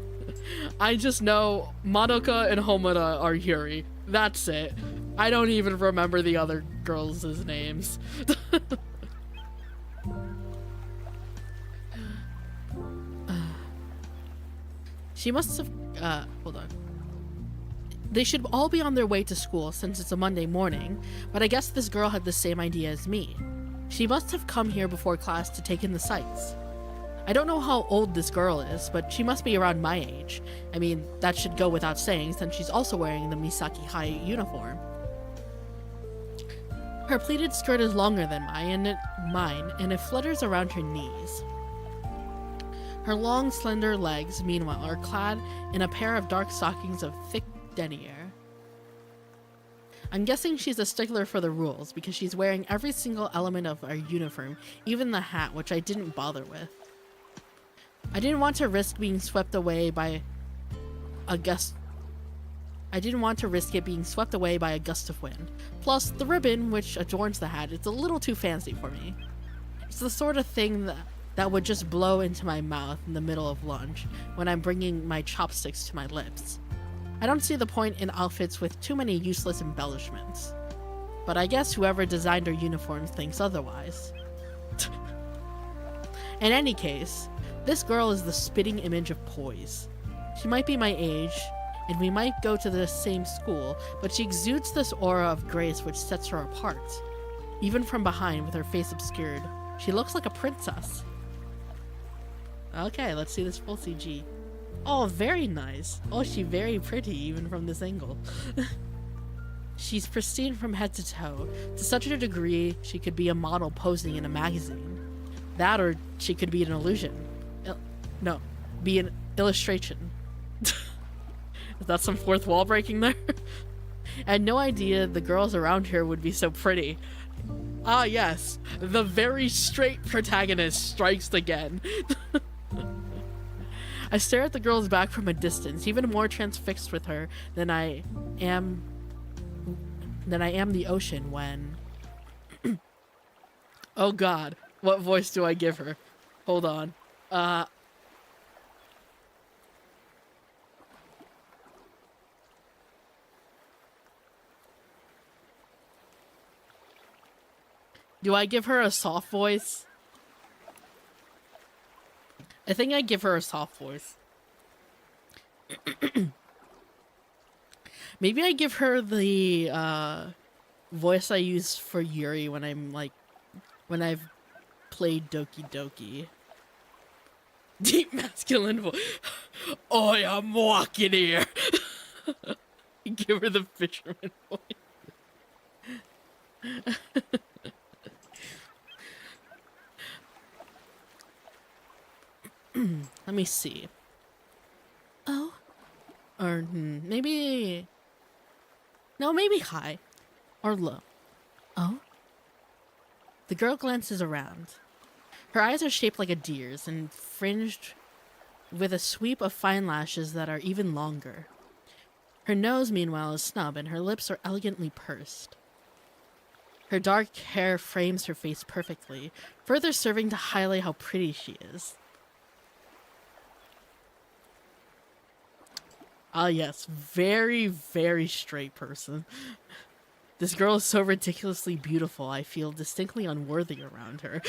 I just know Madoka and Homura are Yuri. That's it. I don't even remember the other girls' names. She must have... hold on. They should all be on their way to school since it's a Monday morning, but I guess this girl had the same idea as me. She must have come here before class to take in the sights. I don't know how old this girl is, but she must be around my age. I mean, that should go without saying since she's also wearing the Misaki High uniform. Her pleated skirt is longer than mine, and it flutters around her knees. Her long, slender legs, meanwhile, are clad in a pair of dark stockings of thick denier. I'm guessing she's a stickler for the rules because she's wearing every single element of our uniform, even the hat, which I didn't bother with. I didn't want to risk being swept away by a gust. I didn't want to risk it being swept away by a gust of wind. Plus, the ribbon, which adorns the hat, is a little too fancy for me. It's the sort of thing that would just blow into my mouth in the middle of lunch when I'm bringing my chopsticks to my lips. I don't see the point in outfits with too many useless embellishments. But I guess whoever designed our uniforms thinks otherwise. In any case, this girl is the spitting image of poise. She might be my age, and we might go to the same school, but she exudes this aura of grace which sets her apart. Even from behind, with her face obscured, she looks like a princess. Okay, let's see this full CG. Oh, very nice. Oh, she's very pretty, even from this angle. She's pristine from head to toe, to such a degree she could be a model posing in a magazine. That, or she could be an illusion. No, be an illustration. Is that some fourth wall breaking there? I had no idea the girls around here would be so pretty. Ah yes, the very straight protagonist strikes again. I stare at the girl's back from a distance, even more transfixed with her than I am the ocean when... Oh god, what voice do I give her? Hold on. Do I give her a soft voice? I think I give her a soft voice. Maybe I give her the voice I use for Yuri when I'm like, when I've play Doki Doki. Deep masculine voice. Oh, I'm walking here. Give her the fisherman voice. Let me see. Oh. Or maybe... No, maybe high. Or low. Oh? The girl glances around. Her eyes are shaped like a deer's and fringed with a sweep of fine lashes that are even longer. Her nose, meanwhile, is snub and her lips are elegantly pursed. Her dark hair frames her face perfectly, further serving to highlight how pretty she is. Ah, yes, very, very straight person. This girl is so ridiculously beautiful, I feel distinctly unworthy around her.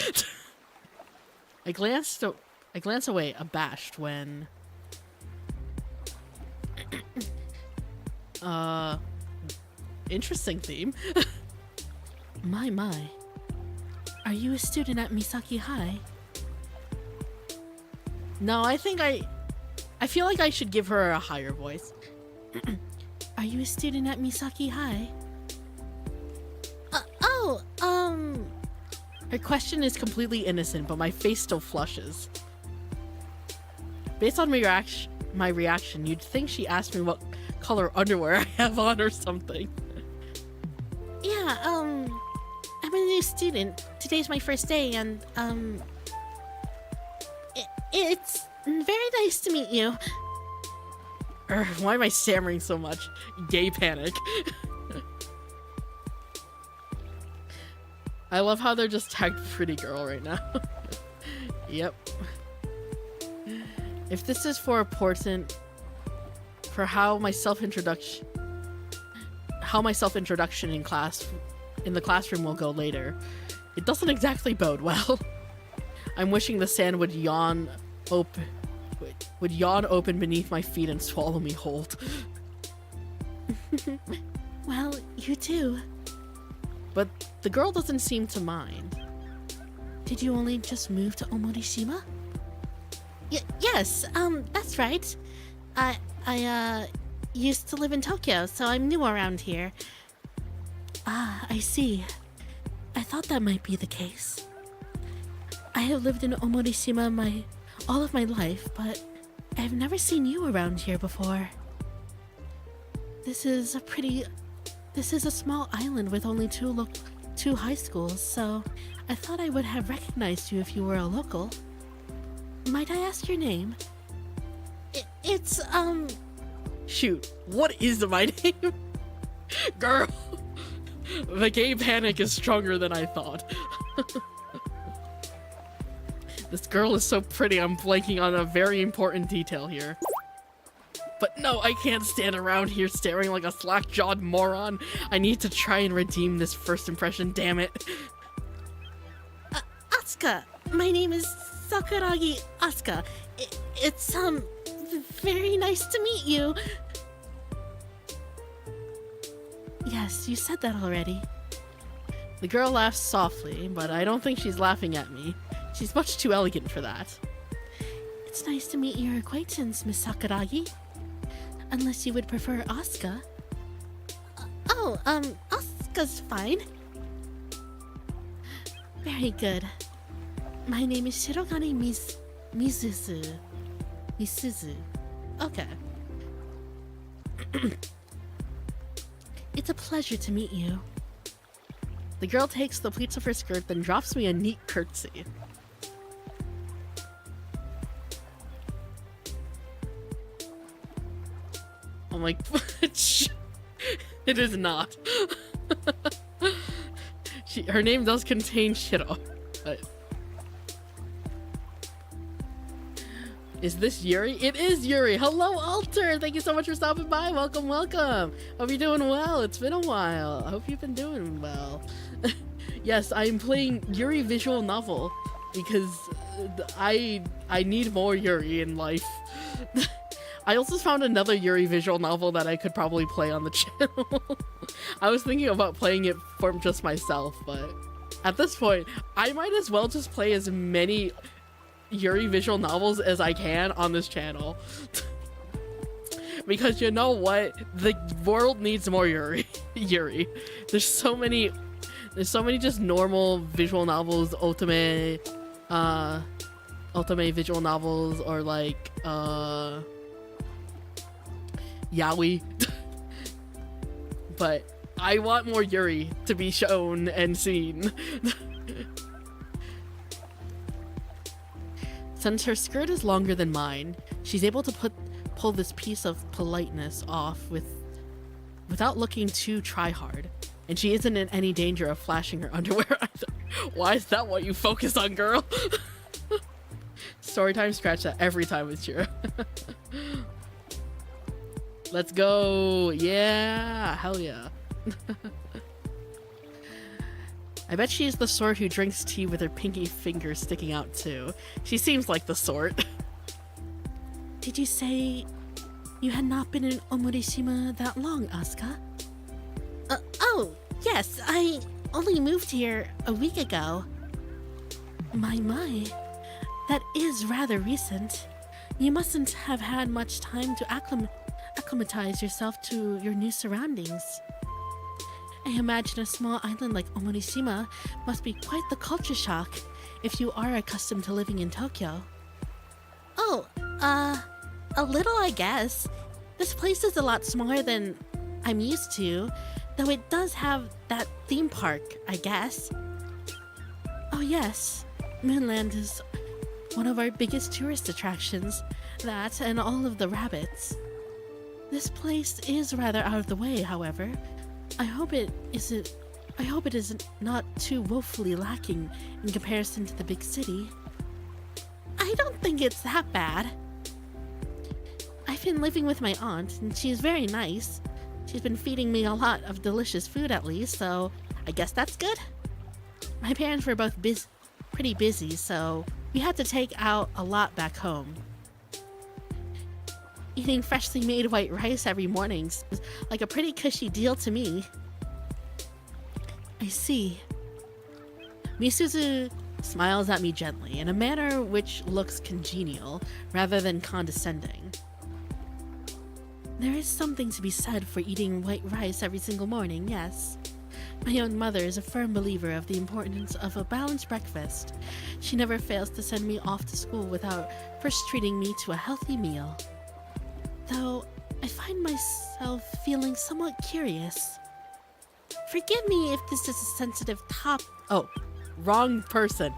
I glance away, abashed, when... interesting theme. My. Are you a student at Misaki High? No, I feel like I should give her a higher voice. Are you a student at Misaki High? Her question is completely innocent, but my face still flushes. Based on my reaction, you'd think she asked me what color underwear I have on or something. Yeah, I'm a new student. Today's my first day, and, it's very nice to meet you. Why am I stammering so much? Gay panic. I love how they're just tagged pretty girl right now. Yep. If this is for important for how my self-introduction in the classroom will go later, it doesn't exactly bode well. I'm wishing the sand would yawn open beneath my feet and swallow me whole. Well, you too. But the girl doesn't seem to mind. Did you only just move to Omorishima? Yes, that's right. I used to live in Tokyo, so I'm new around here. Ah, I see. I thought that might be the case. I have lived in Omorishima all of my life, but I've never seen you around here before. This is a small island with only two high schools, so I thought I would have recognized you if you were a local. Might I ask your name? It's Shoot, what is my name? Girl, the gay panic is stronger than I thought. This girl is so pretty, I'm blanking on a very important detail here. But no, I can't stand around here staring like a slack-jawed moron. I need to try and redeem this first impression, damn it. Asuka, my name is Sakuragi Asuka. It's, very nice to meet you. Yes, you said that already. The girl laughs softly, but I don't think she's laughing at me. She's much too elegant for that. It's nice to meet your acquaintance, Miss Sakuragi. Unless you would prefer Asuka. Asuka's fine. Very good. My name is Shirogane Misuzu. Okay. It's a pleasure to meet you. The girl takes the pleats of her skirt, then drops me a neat curtsy. I'm like, it is not. Her name does contain Shiro. But... Is this Yuri? It is Yuri! Hello, Alter! Thank you so much for stopping by. Welcome, welcome! Hope you're doing well. It's been a while. I hope you've been doing well. Yes, I'm playing Yuri visual novel because I need more Yuri in life. I also found another Yuri visual novel that I could probably play on the channel. I was thinking about playing it for just myself, but At this point, I might as well just play as many Yuri visual novels as I can on this channel. Because you know what? The world needs more Yuri. There's so many just normal visual novels, ultimate visual novels, or like yaoi. But I want more Yuri to be shown and seen. Since her skirt is longer than mine, she's able to pull this piece of politeness off without looking too try-hard. And she isn't in any danger of flashing her underwear either. Why is that what you focus on, girl? Storytime, scratch that every time with Shira. Let's go. Yeah, hell yeah. I bet she's the sort who drinks tea with her pinky finger sticking out too. She seems like the sort. Did you say you had not been in Omorishima that long, Asuka? Oh, yes, I only moved here a week ago. My, that is rather recent. You mustn't have had much time to acclimatize yourself to your new surroundings. I imagine a small island like Omorishima must be quite the culture shock if you are accustomed to living in Tokyo. Oh, a little, I guess. This place is a lot smaller than I'm used to, though it does have that theme park, I guess. Oh yes, Moonland is one of our biggest tourist attractions, that and all of the rabbits. This place is rather out of the way, however. I hope it isn't not too woefully lacking in comparison to the big city. I don't think it's that bad. I've been living with my aunt, and she's very nice. She's been feeding me a lot of delicious food at least, so I guess that's good. My parents were both pretty busy, so we had to take out a lot back home. Eating freshly made white rice every morning is like a pretty cushy deal to me. I see. Misuzu smiles at me gently, in a manner which looks congenial rather than condescending. There is something to be said for eating white rice every single morning, yes. My own mother is a firm believer of the importance of a balanced breakfast. She never fails to send me off to school without first treating me to a healthy meal. Though, I find myself feeling somewhat curious. Forgive me if this is a sensitive Oh, wrong person.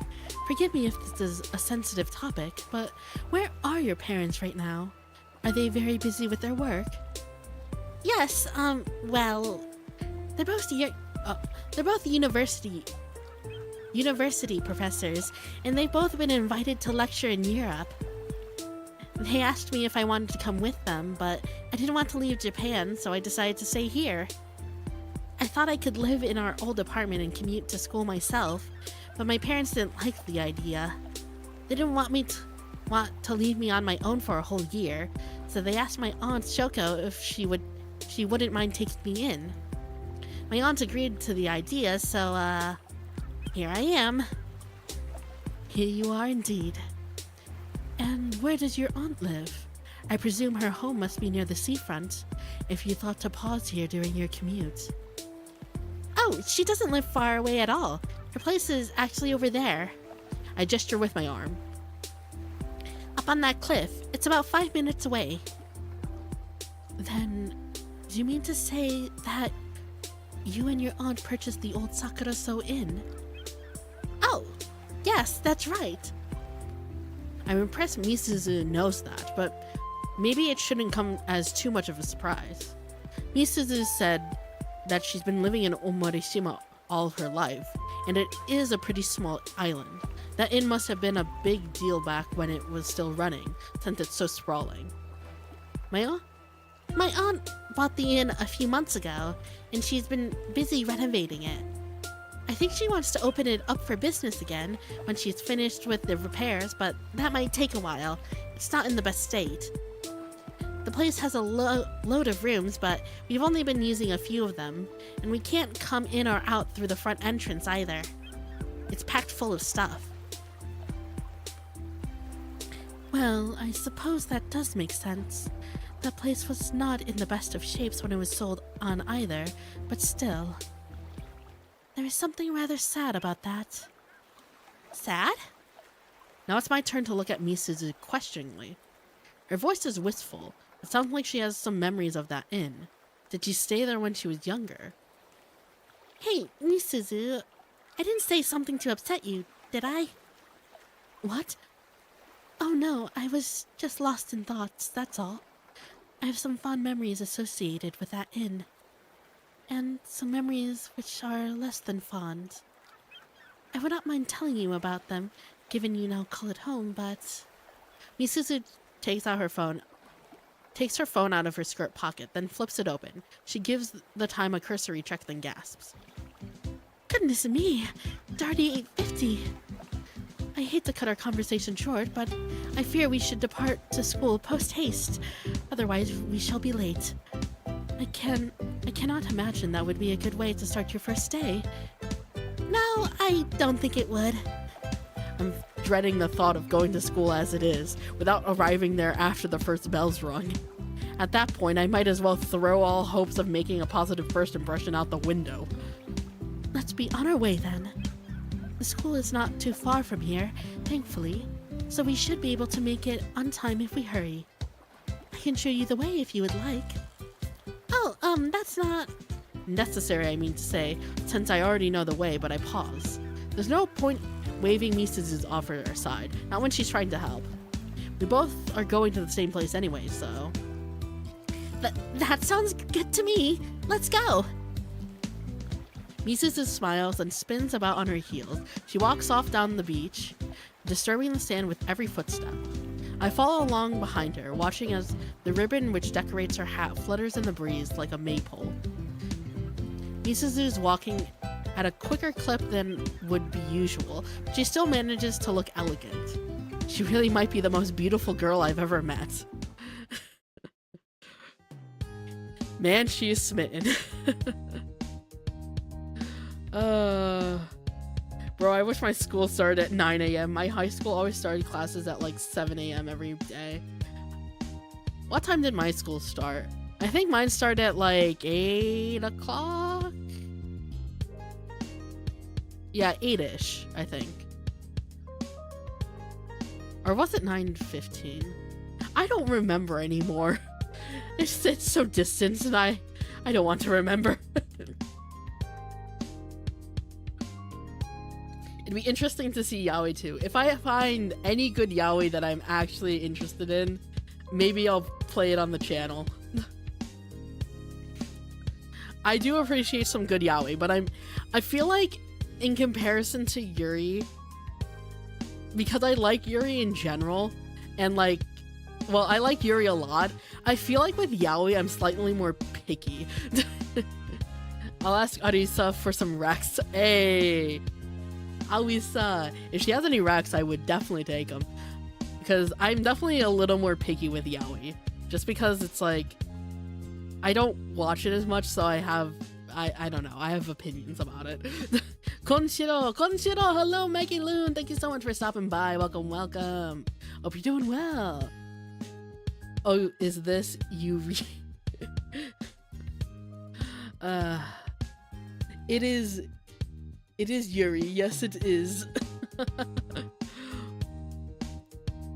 Forgive me if this is a sensitive topic, but where are your parents right now? Are they very busy with their work? Yes, well, they're both university professors, and they've both been invited to lecture in Europe. They asked me if I wanted to come with them, but I didn't want to leave Japan, so I decided to stay here. I thought I could live in our old apartment and commute to school myself, but my parents didn't like the idea. They didn't want to leave me on my own for a whole year, so they asked my aunt Shoko if she wouldn't mind taking me in. My aunt agreed to the idea, so here I am. Here you are indeed. And where does your aunt live? I presume her home must be near the seafront, if you thought to pause here during your commute. Oh, she doesn't live far away at all. Her place is actually over there. I gesture with my arm. Up on that cliff. It's about 5 minutes away. Then, do you mean to say that you and your aunt purchased the old Sakuraso Inn? Oh, yes, that's right. I'm impressed Misuzu knows that, but maybe it shouldn't come as too much of a surprise. Misuzu said that she's been living in Omorishima all of her life, and it is a pretty small island. That inn must have been a big deal back when it was still running, since it's so sprawling. My aunt bought the inn a few months ago, and she's been busy renovating it. I think she wants to open it up for business again when she's finished with the repairs, but that might take a while. It's not in the best state. The place has a load of rooms, but we've only been using a few of them, and we can't come in or out through the front entrance either. It's packed full of stuff. Well, I suppose that does make sense. That place was not in the best of shapes when it was sold on either, but still. There is something rather sad about that. Sad? Now it's my turn to look at Misuzu questioningly. Her voice is wistful. It sounds like she has some memories of that inn. Did she stay there when she was younger? Hey, Misuzu, I didn't say something to upset you, did I? What? Oh no, I was just lost in thoughts, that's all. I have some fond memories associated with that inn. And some memories which are less than fond. I would not mind telling you about them, given you now call it home, but... Misuzu takes her phone out of her skirt pocket, then flips it open. She gives the time a cursory check, then gasps. Goodness me, it's already 8:50. I hate to cut our conversation short, but I fear we should depart to school post-haste. Otherwise, we shall be late. I cannot imagine that would be a good way to start your first day. No, I don't think it would. I'm dreading the thought of going to school as it is, without arriving there after the first bell's rung. At that point, I might as well throw all hopes of making a positive first impression out the window. Let's be on our way then. The school is not too far from here, thankfully, so we should be able to make it on time if we hurry. I can show you the way if you would like. Oh, that's not... necessary, I mean to say, since I already know the way, but I pause. There's no point waving Misuzu's offer aside, not when she's trying to help. We both are going to the same place anyway, so... That sounds good to me. Let's go! Misuzu smiles and spins about on her heels. She walks off down the beach, disturbing the sand with every footstep. I follow along behind her, watching as the ribbon which decorates her hat flutters in the breeze like a maypole. Misuzu's walking at a quicker clip than would be usual, but she still manages to look elegant. She really might be the most beautiful girl I've ever met. Man, she is smitten. Bro, I wish my school started at 9 a.m. My high school always started classes at like 7 a.m. every day. What time did my school start? I think mine started at like 8 o'clock? Yeah, 8-ish, I think. Or was it 9:15? I don't remember anymore. It's so distant and I don't want to remember. It'd be interesting to see yaoi too. If I find any good yaoi that I'm actually interested in, maybe I'll play it on the channel. I do appreciate some good yaoi, but I feel like in comparison to Yuri, because I like Yuri in general, and like, well, I like Yuri a lot, I feel like with yaoi I'm slightly more picky. I'll ask Arisa for some Rex. Hey! Alisa, if she has any Rex, I would definitely take them. Because I'm definitely a little more picky with yaoi. Just because it's like, I don't watch it as much, so I don't know, I have opinions about it. Konshiro, hello Maggie Loon, thank you so much for stopping by, welcome. Hope you're doing well. Oh, is this Yuri? It is Yuri, yes it is.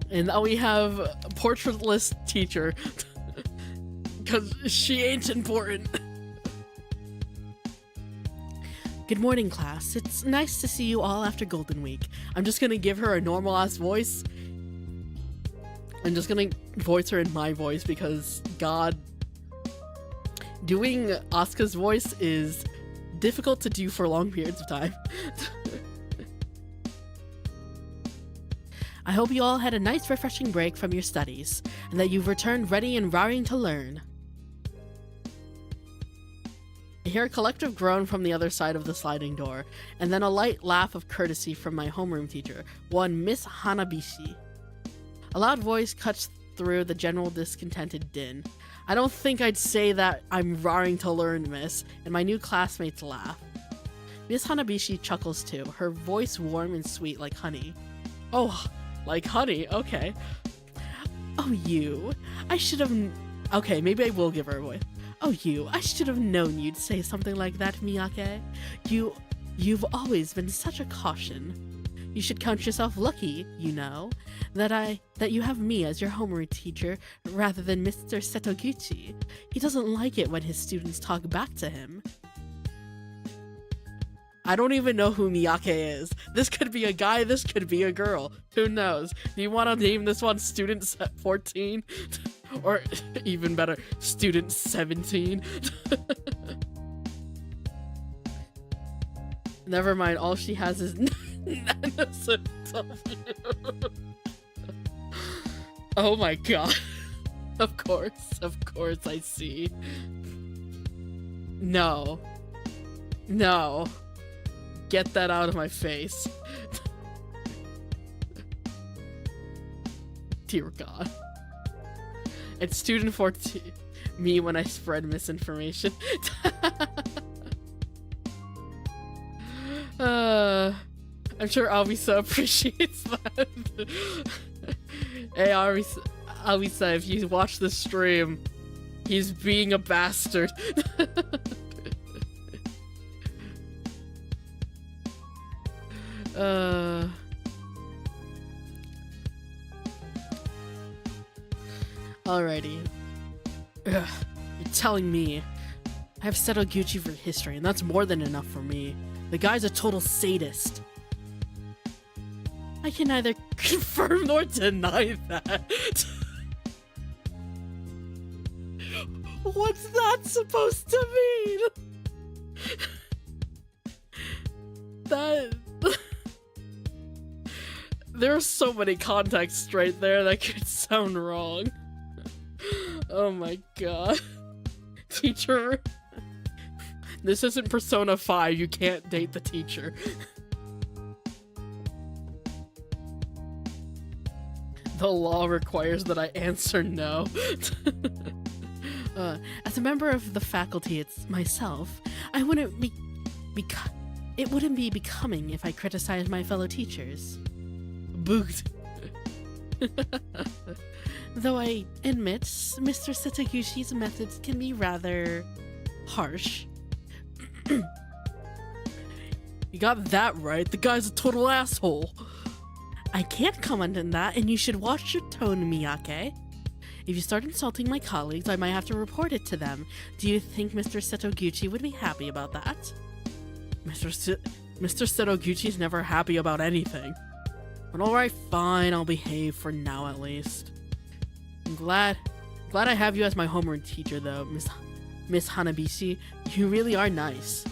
And now we have a portraitless teacher. Because she ain't important. Good morning, class. It's nice to see you all after Golden Week. I'm just gonna give her a normal-ass voice. I'm just gonna voice her in my voice because, God, doing Asuka's voice is difficult to do for long periods of time. I hope you all had a nice refreshing break from your studies, and that you've returned ready and raring to learn. I hear a collective groan from the other side of the sliding door, and then a light laugh of courtesy from my homeroom teacher, one Miss Hanabishi. A loud voice cuts through the general discontented din. I don't think I'd say that I'm raring to learn, miss, and my new classmates laugh. Miss Hanabishi chuckles too, her voice warm and sweet like honey. Oh, like honey, okay. Oh, you. I should have... Okay, maybe I will give her a voice. Oh, you. I should have known you'd say something like that, Miyake. You've always been such a caution. You should count yourself lucky, you know, that you have me as your homeroom teacher rather than Mr. Setoguchi. He doesn't like it when his students talk back to him. I don't even know who Miyake is. This could be a guy, this could be a girl. Who knows? Do you want to name this one Student 14? Or even better, Student 17? Never mind, all she has is innocent W. Oh my god. Of course, I see. No. No. Get that out of my face. Dear God. It's Student 14. Me when I spread misinformation. I'm sure Alvisa appreciates that. Hey, Alvisa, if you watch the stream, he's being a bastard. Alrighty. Ugh, you're telling me I have Setoguchi for history, and that's more than enough for me. The guy's a total sadist. I can neither confirm nor deny that. What's that supposed to mean? That... There are so many contexts right there that could sound wrong. Oh my god. Teacher. This isn't Persona 5, you can't date the teacher. The law requires that I answer no. As a member of the faculty myself, it wouldn't be becoming if I criticized my fellow teachers. Boot. Though I admit Mr. Setoguchi's methods can be rather harsh. You got that right. The guy's a total asshole. I can't comment on that, and you should watch your tone, Miyake. If you start insulting my colleagues, I might have to report it to them. Do you think Mr. Setoguchi would be happy about that? Mr. Setoguchi's never happy about anything. But alright, fine, I'll behave for now at least. I'm glad I have you as my homeroom teacher though, Miss Hanabishi. You really are nice.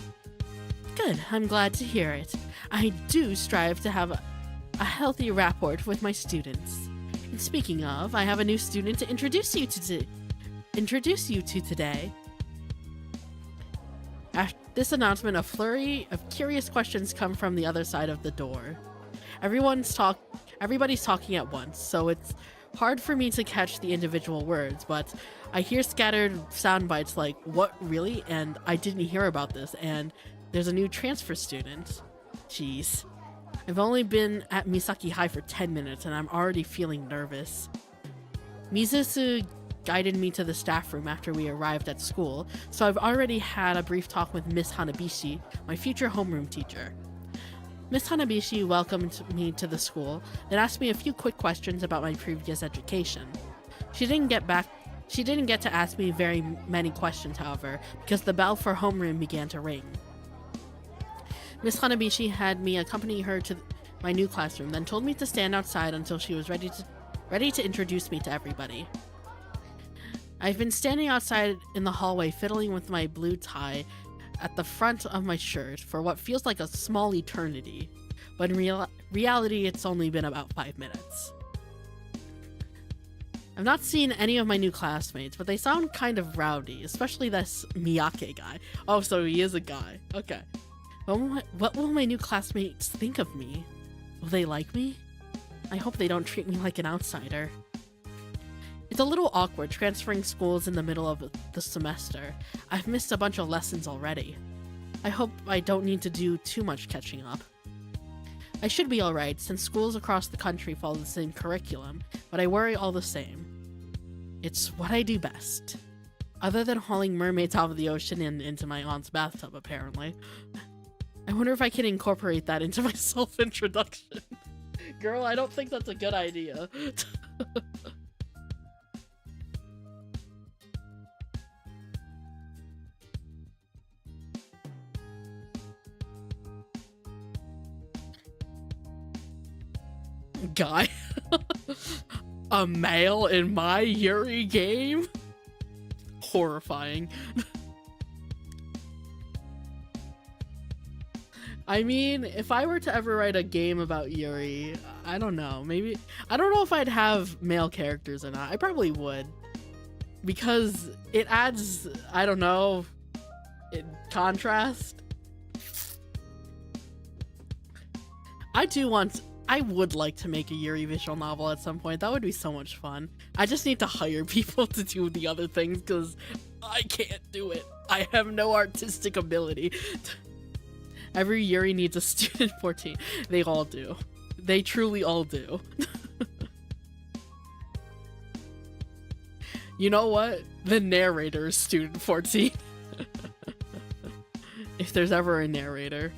Good, I'm glad to hear it. I do strive to have a healthy rapport with my students. And speaking of, I have a new student to introduce you to today. After this announcement, a flurry of curious questions come from the other side of the door. Everybody's talking at once, so it's hard for me to catch the individual words, but I hear scattered sound bites like, what, really? And I didn't hear about this, and there's a new transfer student. Jeez. I've only been at Misaki High for 10 minutes, and I'm already feeling nervous. Mizusu guided me to the staff room after we arrived at school, so I've already had a brief talk with Miss Hanabishi, my future homeroom teacher. Miss Hanabishi welcomed me to the school, then asked me a few quick questions about my previous education. She didn't get to ask me very many questions, however, because the bell for homeroom began to ring. Miss Hanabishi had me accompany her to my new classroom, then told me to stand outside until she was ready to introduce me to everybody. I've been standing outside in the hallway fiddling with my blue tie at the front of my shirt for what feels like a small eternity, but in reality it's only been about 5 minutes. I've not seen any of my new classmates, but they sound kind of rowdy, especially this Miyake guy. Oh, so he is a guy. Okay. What will my new classmates think of me? Will they like me? I hope they don't treat me like an outsider. It's a little awkward transferring schools in the middle of the semester. I've missed a bunch of lessons already. I hope I don't need to do too much catching up. I should be alright, since schools across the country follow the same curriculum, but I worry all the same. It's what I do best. Other than hauling mermaids out of the ocean and into my aunt's bathtub, apparently. I wonder if I can incorporate that into my self-introduction. Girl, I don't think that's a good idea. Guy. A male in my Yuri game? Horrifying. I mean, if I were to ever write a game about Yuri, I don't know, maybe, I don't know if I'd have male characters or not. I probably would. Because it adds, I don't know, contrast. I would like to make a Yuri visual novel at some point. That would be so much fun. I just need to hire people to do the other things because I can't do it. I have no artistic ability. Every Yuri needs a student 14. They all do. They truly all do. You know what? The narrator is student 14. If there's ever a narrator.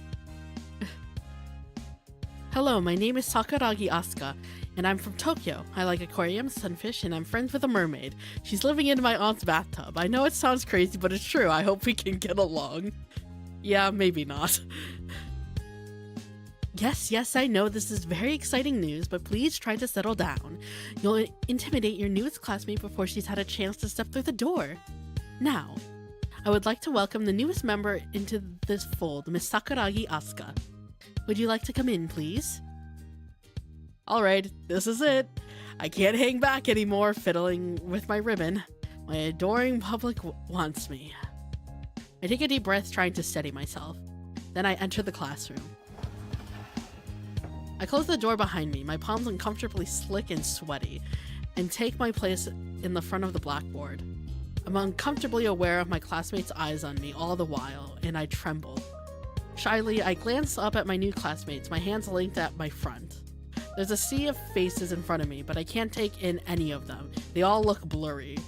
Hello, my name is Sakuragi Asuka, and I'm from Tokyo. I like aquariums, sunfish, and I'm friends with a mermaid. She's living in my aunt's bathtub. I know it sounds crazy, but it's true. I hope we can get along. Yeah, maybe not. Yes, I know this is very exciting news, but please try to settle down. You'll intimidate your newest classmate before she's had a chance to step through the door. Now, I would like to welcome the newest member into this fold, Miss Sakuragi Asuka. Would you like to come in, please? Alright, this is it. I can't hang back anymore fiddling with my ribbon. My adoring public wants me. I take a deep breath, trying to steady myself. Then I enter the classroom. I close the door behind me, my palms uncomfortably slick and sweaty, and take my place in the front of the blackboard. I'm uncomfortably aware of my classmates' eyes on me all the while, and I tremble. Shyly, I glance up at my new classmates, my hands linked at my front. There's a sea of faces in front of me, but I can't take in any of them. They all look blurry.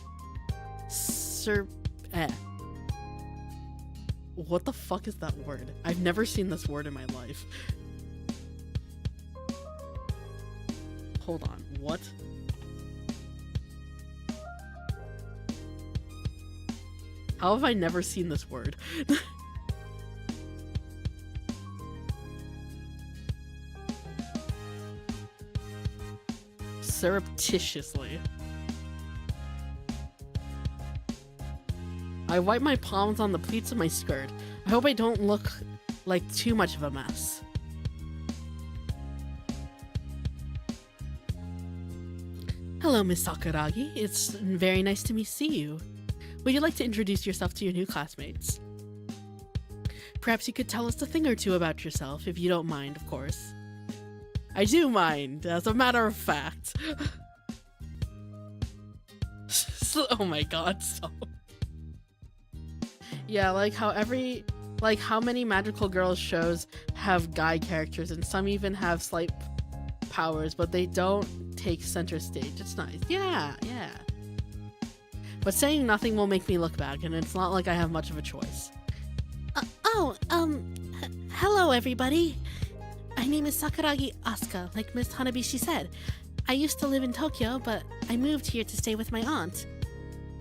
What the fuck is that word? I've never seen this word in my life. Hold on, what? How have I never seen this word? Surreptitiously. I wipe my palms on the pleats of my skirt. I hope I don't look like too much of a mess. Hello, Miss Sakuragi. It's very nice to see you. Would you like to introduce yourself to your new classmates? Perhaps you could tell us a thing or two about yourself, if you don't mind, of course. I do mind, as a matter of fact. Oh my god, so. Yeah, like how many magical girls shows have guy characters, and some even have slight powers, but they don't take center stage. It's nice. Yeah. But saying nothing will make me look back, and it's not like I have much of a choice. Hello everybody. My name is Sakuragi Asuka, like Miss Hanabishi said. I used to live in Tokyo, but I moved here to stay with my aunt.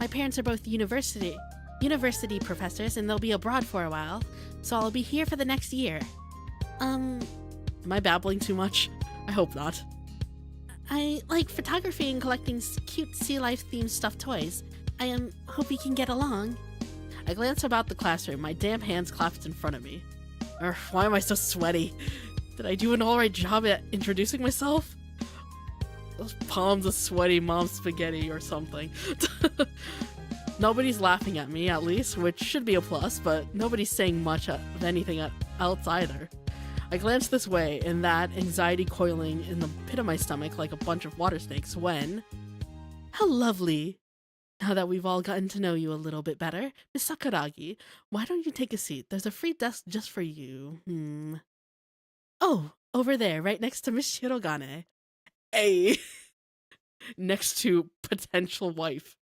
My parents are both university professors, and they'll be abroad for a while, so I'll be here for the next year. Am I babbling too much? I hope not. I like photography and collecting cute sea life themed stuffed toys. I hope we can get along. I glance about the classroom, my damp hands clasped in front of me. Why am I so sweaty? Did I do an alright job at introducing myself? Those palms of sweaty mom spaghetti or something. Nobody's laughing at me, at least, which should be a plus, but nobody's saying much of anything else either. I glance this way, and that, anxiety coiling in the pit of my stomach like a bunch of water snakes, when... How lovely. Now that we've all gotten to know you a little bit better, Miss Sakuragi, why don't you take a seat? There's a free desk just for you. Oh, over there, right next to Miss Shirogane. Hey! Next to potential wife.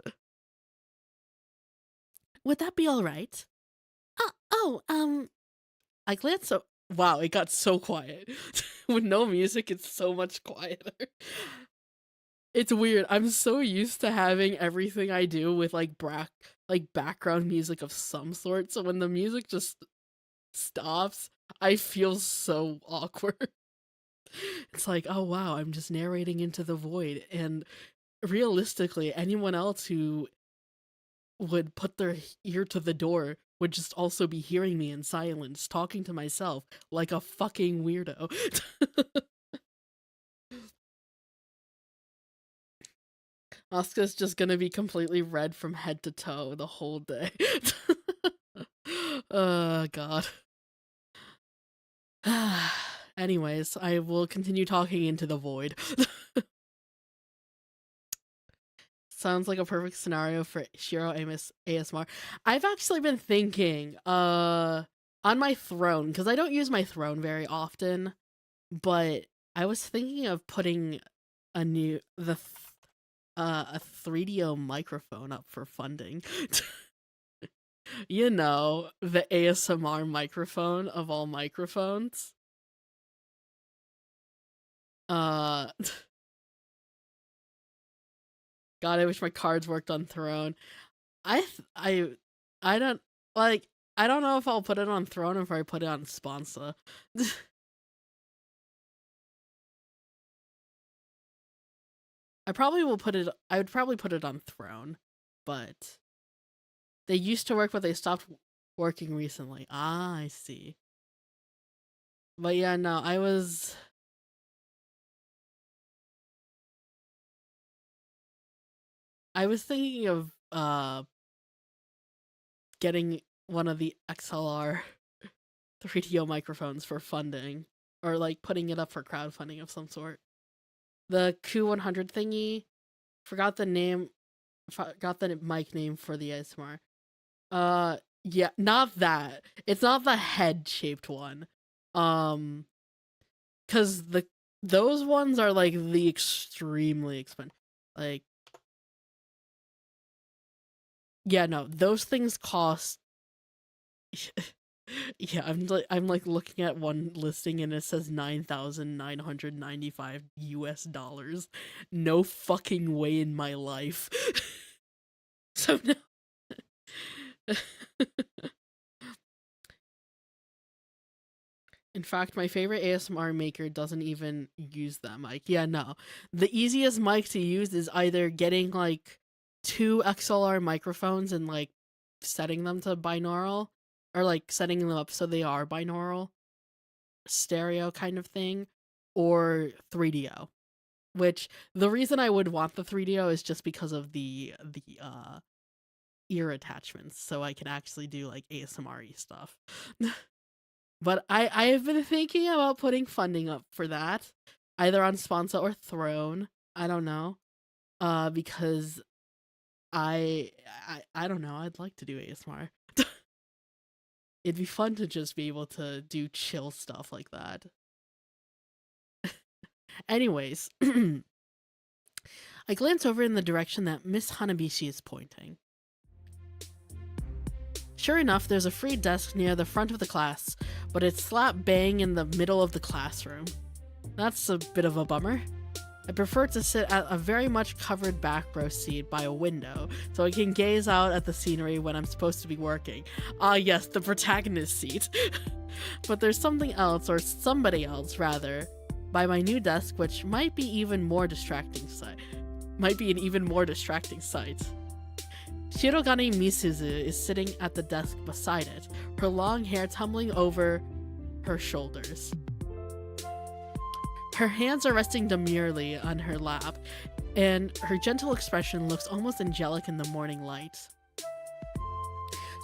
Would that be all right? I glanced so. Wow, it got so quiet. With no music, it's so much quieter. It's weird. I'm so used to having everything I do with like background music of some sort. So when the music just stops, I feel so awkward. It's like, oh wow, I'm just narrating into the void. And realistically, anyone else who would put their ear to the door would just also be hearing me in silence, talking to myself like a fucking weirdo. Asuka's just gonna be completely red from head to toe the whole day. Oh, God. Anyways, I will continue talking into the void. Sounds like a perfect scenario for Shiro ASMR. I've actually been thinking, on my throne, because I don't use my throne very often, but I was thinking of putting a 3DO microphone up for funding. You know, the ASMR microphone of all microphones. God, I wish my cards worked on Throne. I don't I don't know if I'll put it on Throne or if I put it on Sponsa. I would probably put it on Throne, but they used to work, but they stopped working recently. Ah, I see. But yeah, no, I was thinking of getting one of the XLR 3DO microphones for funding, or like putting it up for crowdfunding of some sort. The Q100 thingy, forgot the mic name for the ASMR. Yeah, not that. It's not the head-shaped one. Cause those ones are like the extremely expensive. Like, yeah, no, those things cost. Yeah, I'm like looking at one listing and it says $9,995 US. No fucking way in my life. So no. In fact, my favorite ASMR maker doesn't even use that mic. Yeah, no. The easiest mic to use is either getting like 2 XLR microphones and like setting them to binaural, or like setting them up so they are binaural, stereo kind of thing, or 3DO. Which the reason I would want the 3DO is just because of the ear attachments, so I can actually do like ASMR-y stuff. But I have been thinking about putting funding up for that, either on Sponsa or Throne. I don't know, because I don't know. I'd like to do ASMR. It'd be fun to just be able to do chill stuff like that. Anyways, I glance over in the direction that Miss Hanabishi is pointing. Sure enough, there's a free desk near the front of the class, but it's slap bang in the middle of the classroom. That's a bit of a bummer. I prefer to sit at a very much covered back row seat by a window, so I can gaze out at the scenery when I'm supposed to be working. Ah yes, the protagonist seat. But there's something else, or somebody else rather, by my new desk, which might be an even more distracting sight. Shirogane Misuzu is sitting at the desk beside it, her long hair tumbling over her shoulders. Her hands are resting demurely on her lap, and her gentle expression looks almost angelic in the morning light.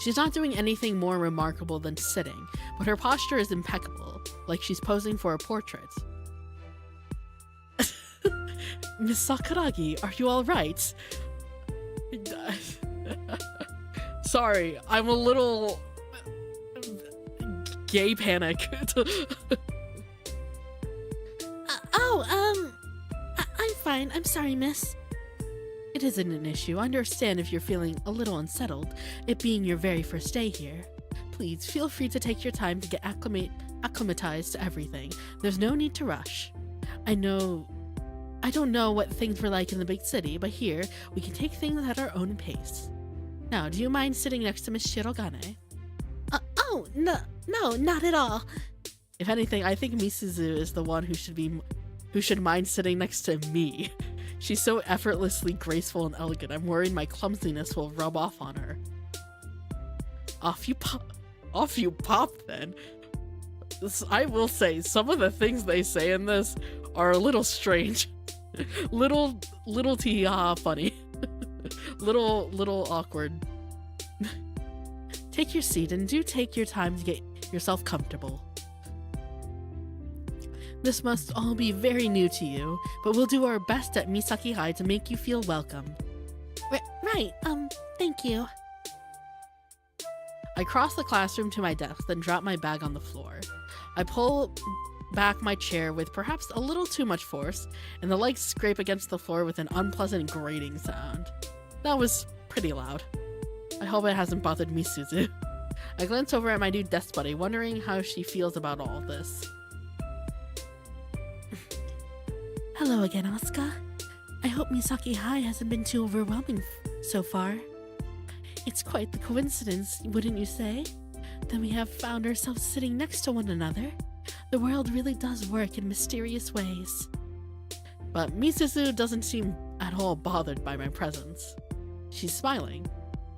She's not doing anything more remarkable than sitting, but her posture is impeccable, like she's posing for a portrait. Miss Sakuragi, are you alright? Sorry, I'm a little gay panic. I'm fine. I'm sorry, miss. It isn't an issue. I understand if you're feeling a little unsettled, it being your very first day here. Please feel free to take your time to get acclimatized to everything. There's no need to rush. I don't know what things were like in the big city, but here we can take things at our own pace. Now, do you mind sitting next to Miss Shirogane? No, not at all. If anything, I think Misuzu is the one who should mind sitting next to me. She's so effortlessly graceful and elegant. I'm worried my clumsiness will rub off on her. Off you pop then. I will say, some of the things they say in this are a little strange. little funny. little awkward. Take your seat and do take your time to get yourself comfortable. This must all be very new to you, but we'll do our best at Misaki High to make you feel welcome. Right, thank you. I cross the classroom to my desk, then drop my bag on the floor. I pull back my chair with perhaps a little too much force, and the legs scrape against the floor with an unpleasant grating sound. That was pretty loud. I hope it hasn't bothered Misuzu. I glance over at my new desk buddy, wondering how she feels about all this. Hello again, Asuka. I hope Misaki High hasn't been too overwhelming so far. It's quite the coincidence, wouldn't you say? That we have found ourselves sitting next to one another. The world really does work in mysterious ways. But Misuzu doesn't seem at all bothered by my presence. She's smiling.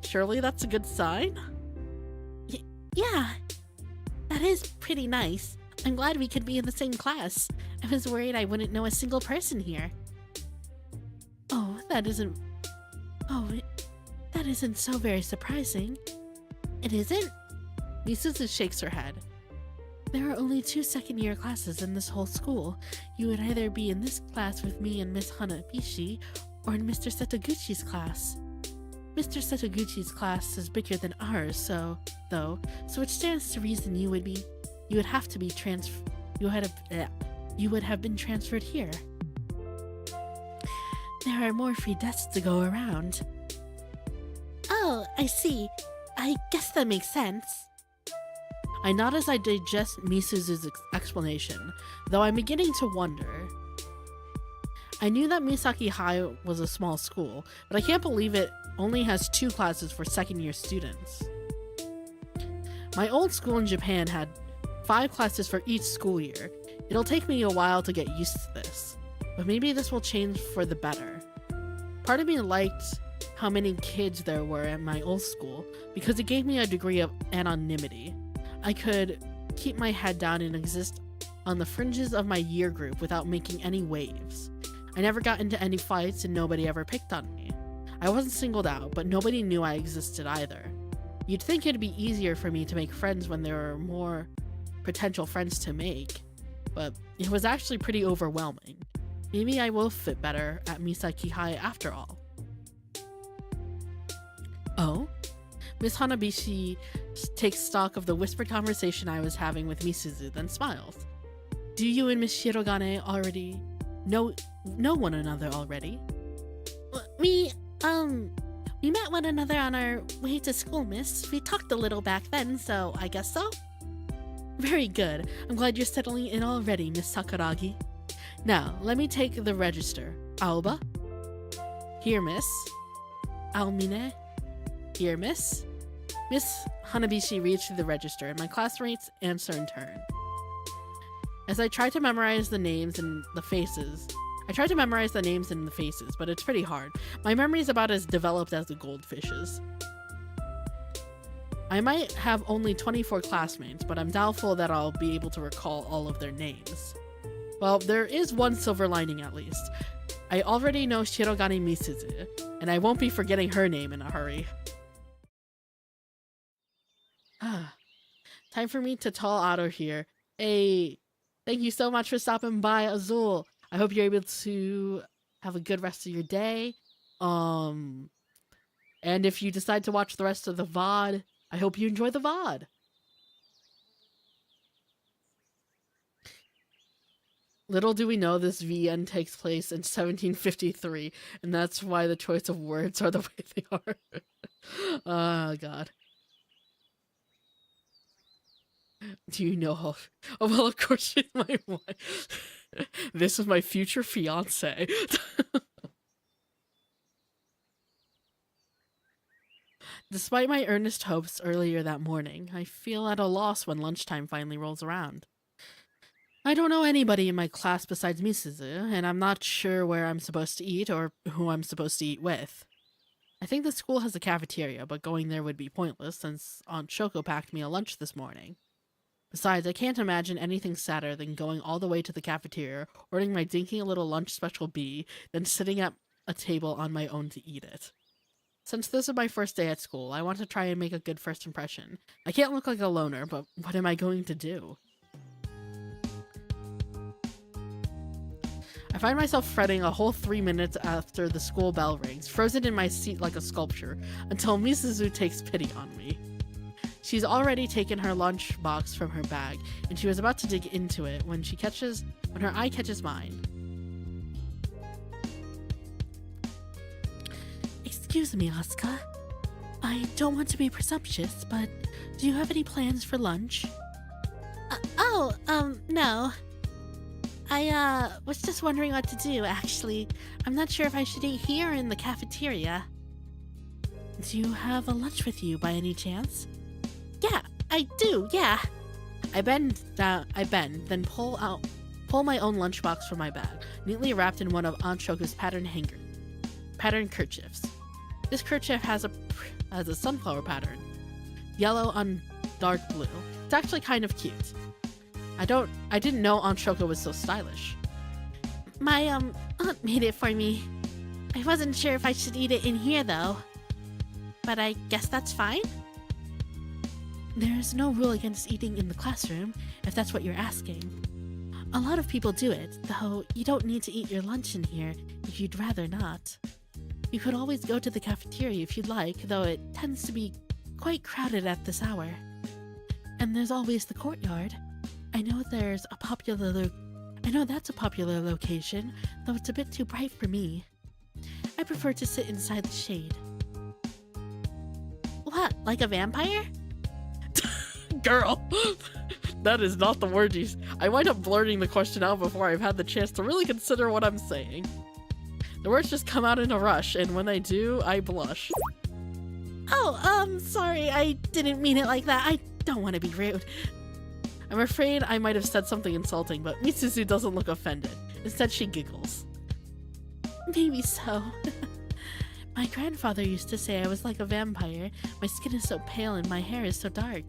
Surely that's a good sign? Yeah, that is pretty nice. I'm glad we could be in the same class. I was worried I wouldn't know a single person here. That isn't so very surprising. It isn't? Misuzu shakes her head. There are only 2 second-year classes in this whole school. You would either be in this class with me and Miss Hanabishi, or in Mr. Setoguchi's class. Mr. Setoguchi's class is bigger than ours, so it stands to reason you would have been transferred here. There are more free desks to go around. Oh, I see. I guess that makes sense. I nod as I digest Misuzu's explanation, though I'm beginning to wonder. I knew that Misaki High was a small school, but I can't believe it only has 2 classes for second-year students. My old school in Japan had 5 classes for each school year. It'll take me a while to get used to this, but maybe this will change for the better. Part of me liked how many kids there were at my old school because it gave me a degree of anonymity. I could keep my head down and exist on the fringes of my year group without making any waves. I never got into any fights and nobody ever picked on me. I wasn't singled out, but nobody knew I existed either. You'd think it'd be easier for me to make friends when there were more potential friends to make, but it was actually pretty overwhelming. Maybe I will fit better at Misaki High after all. Oh? Miss Hanabishi takes stock of the whispered conversation I was having with Misuzu, then smiles. Do you and Miss Shirogane already know one another already? We met one another on our way to school, miss. We talked a little back then, so I guess so. Very good. I'm glad you're settling in already, Miss Sakuragi. Now, let me take the register. Aoba? Here, miss. Almine? Here, miss. Miss Hanabishi reads through the register, and my classmates answer in turn. As I try to memorize the names and the faces, but it's pretty hard. My memory is about as developed as the goldfish's. I might have only 24 classmates, but I'm doubtful that I'll be able to recall all of their names. Well, there is one silver lining at least. I already know Shirogane Misuzu, and I won't be forgetting her name in a hurry. Time for me to tall out of here. Hey, thank you so much for stopping by, Azul. I hope you're able to have a good rest of your day. And if you decide to watch the rest of the VOD, I hope you enjoy the VOD. Little do we know this VN takes place in 1753, and that's why the choice of words are the way they are. Oh, God. Do you know how... Oh, well, of course she's my wife. This is my future fiance. Despite my earnest hopes earlier that morning, I feel at a loss when lunchtime finally rolls around. I don't know anybody in my class besides Misuzu, and I'm not sure where I'm supposed to eat or who I'm supposed to eat with. I think the school has a cafeteria, but going there would be pointless since Aunt Shoko packed me a lunch this morning. Besides, I can't imagine anything sadder than going all the way to the cafeteria, ordering my dinky little lunch special B, then sitting at a table on my own to eat it. Since this is my first day at school, I want to try and make a good first impression. I can't look like a loner, but what am I going to do? I find myself fretting a whole 3 minutes after the school bell rings, frozen in my seat like a sculpture, until Misuzu takes pity on me. She's already taken her lunch box from her bag, and she was about to dig into it when her eye catches mine. Excuse me, Asuka. I don't want to be presumptuous, but do you have any plans for lunch? No. I was just wondering what to do, actually. I'm not sure if I should eat here or in the cafeteria. Do you have a lunch with you by any chance? Yeah, I do, yeah. I bend, then pull my own lunchbox from my bag, neatly wrapped in one of Aunt Shoko's pattern kerchiefs. This kerchief has a sunflower pattern, yellow on dark blue. It's actually kind of cute. I didn't know Aunt Shoko was so stylish. My aunt made it for me. I wasn't sure if I should eat it in here though. But I guess that's fine? There's no rule against eating in the classroom, if that's what you're asking. A lot of people do it, though you don't need to eat your lunch in here if you'd rather not. You could always go to the cafeteria if you'd like, though it tends to be quite crowded at this hour. And there's always the courtyard. I know that's a popular location, though it's a bit too bright for me. I prefer to sit inside the shade. What, like a vampire? Girl, that is not the word you... I wind up blurting the question out before I've had the chance to really consider what I'm saying. The words just come out in a rush, and when I do, I blush. Oh, sorry, I didn't mean it like that. I don't want to be rude. I'm afraid I might have said something insulting, but Misuzu doesn't look offended. Instead, she giggles. Maybe so. My grandfather used to say I was like a vampire. My skin is so pale and my hair is so dark.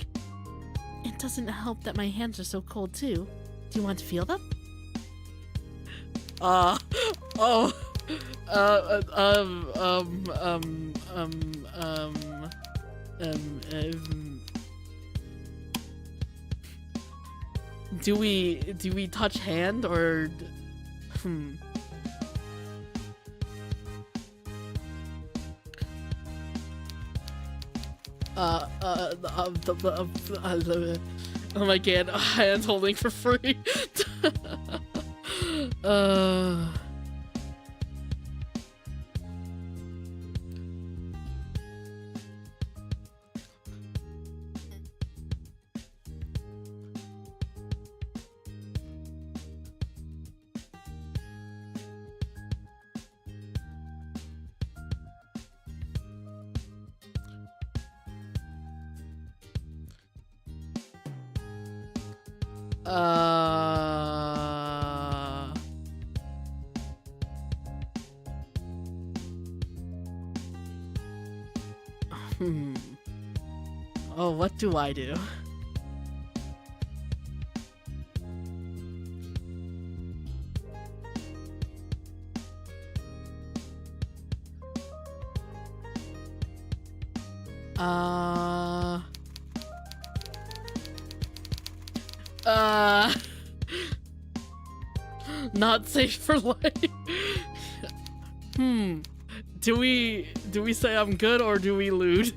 It doesn't help that my hands are so cold too. Do you want to feel them? Do we touch hand or oh my god, hands holding for free. Oh, what do I do? Not safe for life. Do Do we say I'm good or do we lewd?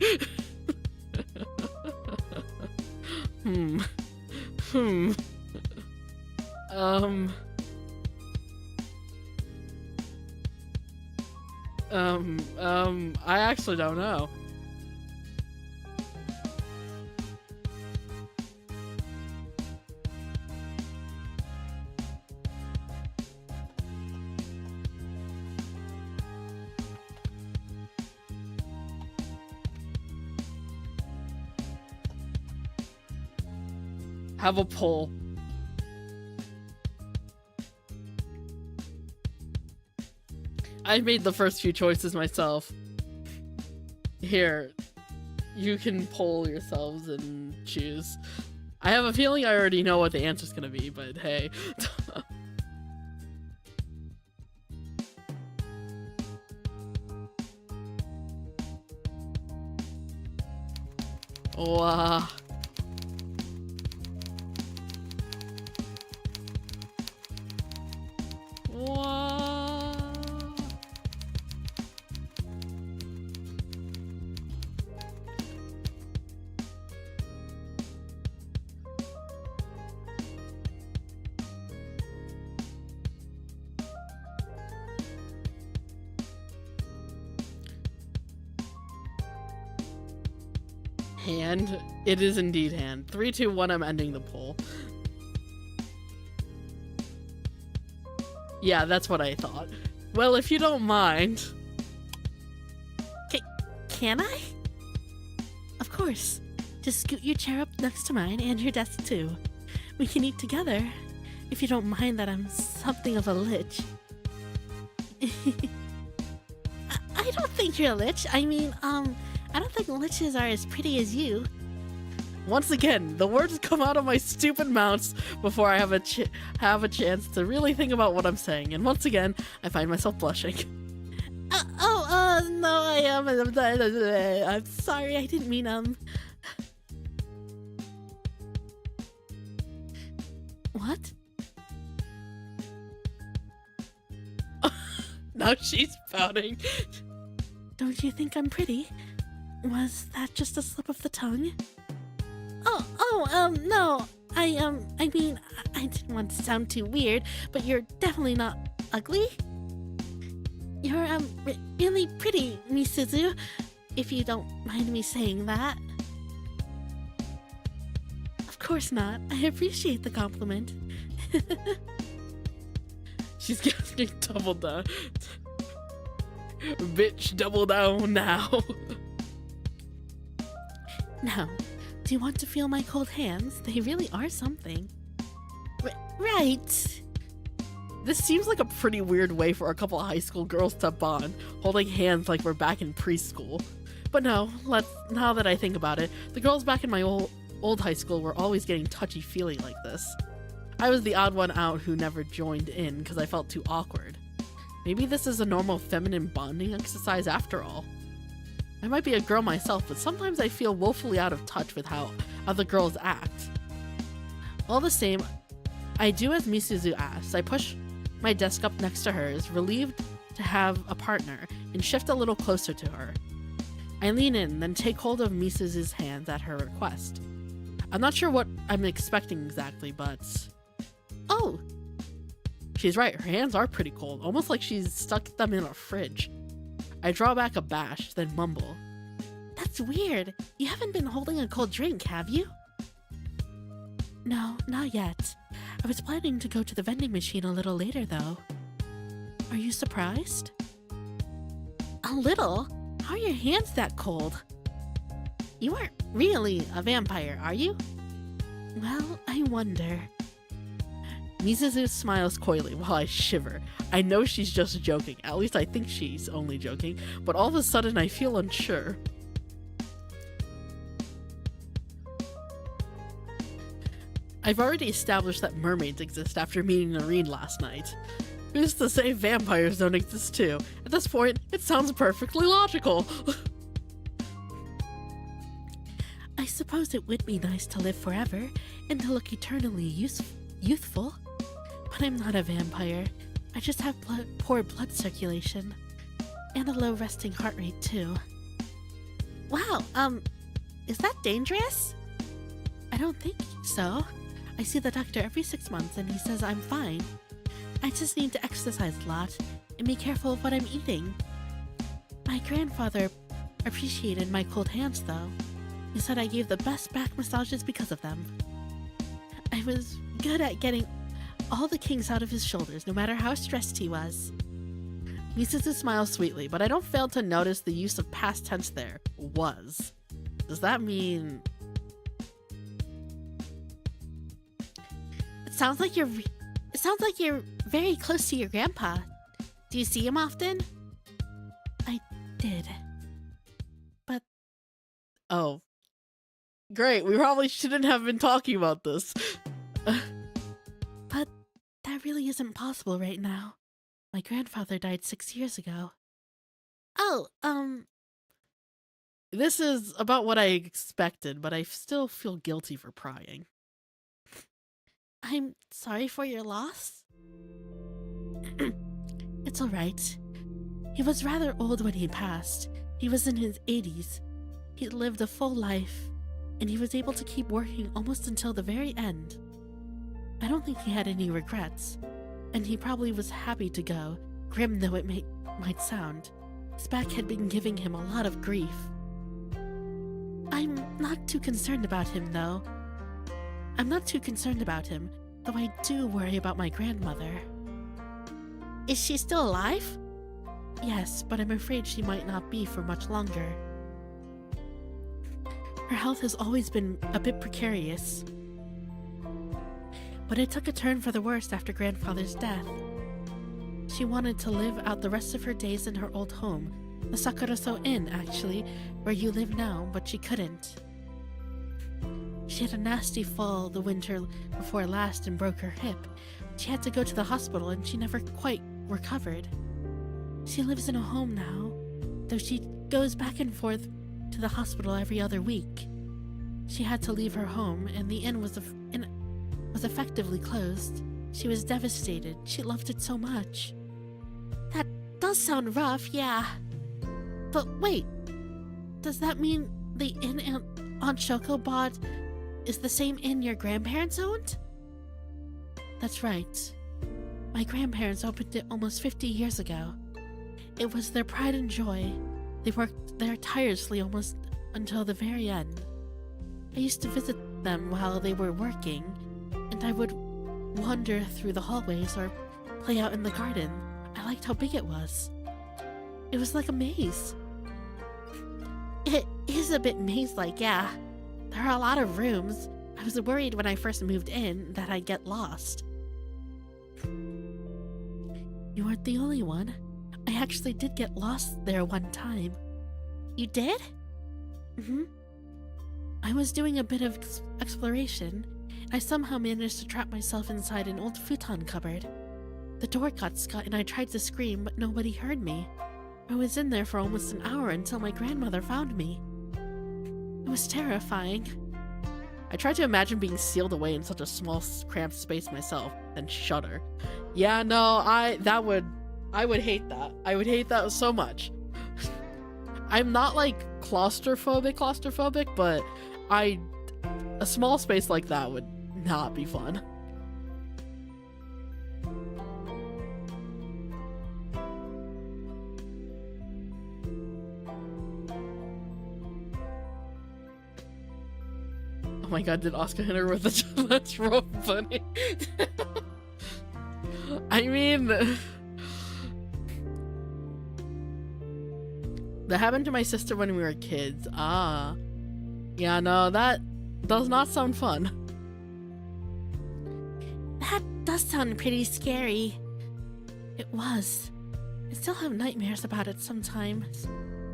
Hmm. I actually don't know. Have a poll. I made the first few choices myself. Here, you can poll yourselves and choose. I have a feeling I already know what the answer's gonna be, but hey. Wow. Hand. It is indeed hand. 3, 2, 1, I'm ending the poll. Yeah, that's what I thought. Well, if you don't mind. Can I? Of course. Just scoot your chair up next to mine and your desk too. We can eat together, if you don't mind that I'm something of a lich. I don't think you're a lich. I mean, I don't think liches are as pretty as you. Once again, the words come out of my stupid mouth before I have a chance to really think about what I'm saying. And once again, I find myself blushing. No, I'm sorry, I didn't mean, What? Now she's pouting. Don't you think I'm pretty? Was that just a slip of the tongue? No. I mean, I didn't want to sound too weird, but you're definitely not ugly. You're, really pretty, Misuzu, if you don't mind me saying that. Of course not. I appreciate the compliment. She's getting double down. Bitch, double down now. Now, do you want to feel my cold hands? They really are something. Right. This seems like a pretty weird way for a couple of high school girls to bond, holding hands like we're back in preschool. But no, now that I think about it, the girls back in my old high school were always getting touchy-feely like this. I was the odd one out who never joined in because I felt too awkward. Maybe this is a normal feminine bonding exercise after all. I might be a girl myself, but sometimes I feel woefully out of touch with how other girls act. All the same, I do as Misuzu asks. I push my desk up next to hers, relieved to have a partner, and shift a little closer to her. I lean in, then take hold of Misuzu's hands at her request. I'm not sure what I'm expecting exactly, but... Oh! She's right, her hands are pretty cold, almost like she's stuck them in a fridge. I draw back abashed, then mumble. That's weird. You haven't been holding a cold drink, have you? No, not yet. I was planning to go to the vending machine a little later, though. Are you surprised? A little? How are your hands that cold? You aren't really a vampire, are you? Well, I wonder. Misuzu smiles coyly while I shiver. I know she's just joking. At least I think she's only joking, but all of a sudden I feel unsure. I've already established that mermaids exist after meeting Noreen last night. Who's to say vampires don't exist too? At this point, it sounds perfectly logical. I suppose it would be nice to live forever and to look eternally youthful. But I'm not a vampire. I just have poor blood circulation. And a low resting heart rate, too. Wow, is that dangerous? I don't think so. I see the doctor every 6 months and he says I'm fine. I just need to exercise a lot and be careful of what I'm eating. My grandfather appreciated my cold hands, though. He said I gave the best back massages because of them. I was good at getting all the kinks out of his shoulders, no matter how stressed he was. Misuzu smiles sweetly, but I don't fail to notice the use of past tense there. Was. Does that mean... It sounds like you're very close to your grandpa. Do you see him often? I did. But... Oh. Great, we probably shouldn't have been talking about this. But that really isn't possible right now. My grandfather died 6 years ago. Oh, This is about what I expected, but I still feel guilty for prying. I'm sorry for your loss. It's alright. He was rather old when he passed. He was in his 80s. He lived a full life, and he was able to keep working almost until the very end. I don't think he had any regrets, and he probably was happy to go, grim though it might sound. His back had been giving him a lot of grief. I'm not too concerned about him, though. Though I do worry about my grandmother. Is she still alive? Yes, but I'm afraid she might not be for much longer. Her health has always been a bit precarious. But it took a turn for the worst after grandfather's death. She wanted to live out the rest of her days in her old home, the Sakuraso Inn, actually, where you live now, but she couldn't. She had a nasty fall the winter before last and broke her hip. She had to go to the hospital and she never quite recovered. She lives in a home now, though she goes back and forth to the hospital every other week. She had to leave her home and the inn was effectively closed. She was devastated. She loved it so much. That does sound rough, yeah. But wait, does that mean the inn Aunt Shoko bought is the same inn your grandparents owned? That's right. My grandparents opened it almost 50 years ago. It was their pride and joy. They worked there tirelessly almost until the very end. I used to visit them while they were working, and I would wander through the hallways or play out in the garden. I liked how big it was. It was like a maze. It is a bit maze-like, yeah. There are a lot of rooms. I was worried when I first moved in that I'd get lost. You weren't the only one. I actually did get lost there one time. You did? Mm-hmm. I was doing a bit of exploration. I somehow managed to trap myself inside an old futon cupboard. The door got stuck and I tried to scream, but nobody heard me. I was in there for almost an hour until my grandmother found me. It was terrifying. I tried to imagine being sealed away in such a small, cramped space myself, and shudder. Yeah, no, I would hate that. I would hate that so much. I'm not like claustrophobic, but a small space like that would not be fun. Oh my god, did Asuka hit her with a that's real funny. I mean, that happened to my sister when we were kids. Ah. Yeah, no, that does not sound fun. That does sound pretty scary. It was. I still have nightmares about it sometimes.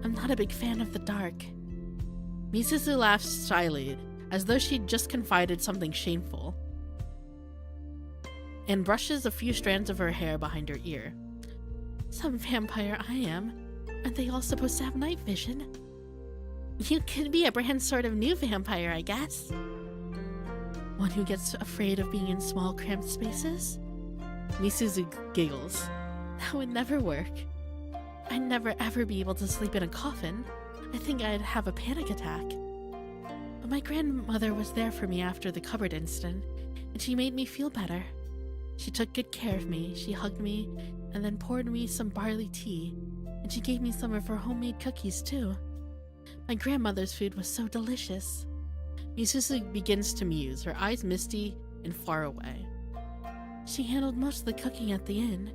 I'm not a big fan of the dark. Misuzu laughs shyly, as though she'd just confided something shameful, and brushes a few strands of her hair behind her ear. Some vampire I am. Aren't they all supposed to have night vision? You could be a brand sort of new vampire, I guess. One who gets afraid of being in small, cramped spaces? Misuzu giggles. That would never work. I'd never ever be able to sleep in a coffin. I think I'd have a panic attack. But my grandmother was there for me after the cupboard incident, and she made me feel better. She took good care of me, she hugged me, and then poured me some barley tea, and she gave me some of her homemade cookies too. My grandmother's food was so delicious. Misuzu begins to muse, her eyes misty and far away. She handled most of the cooking at the inn,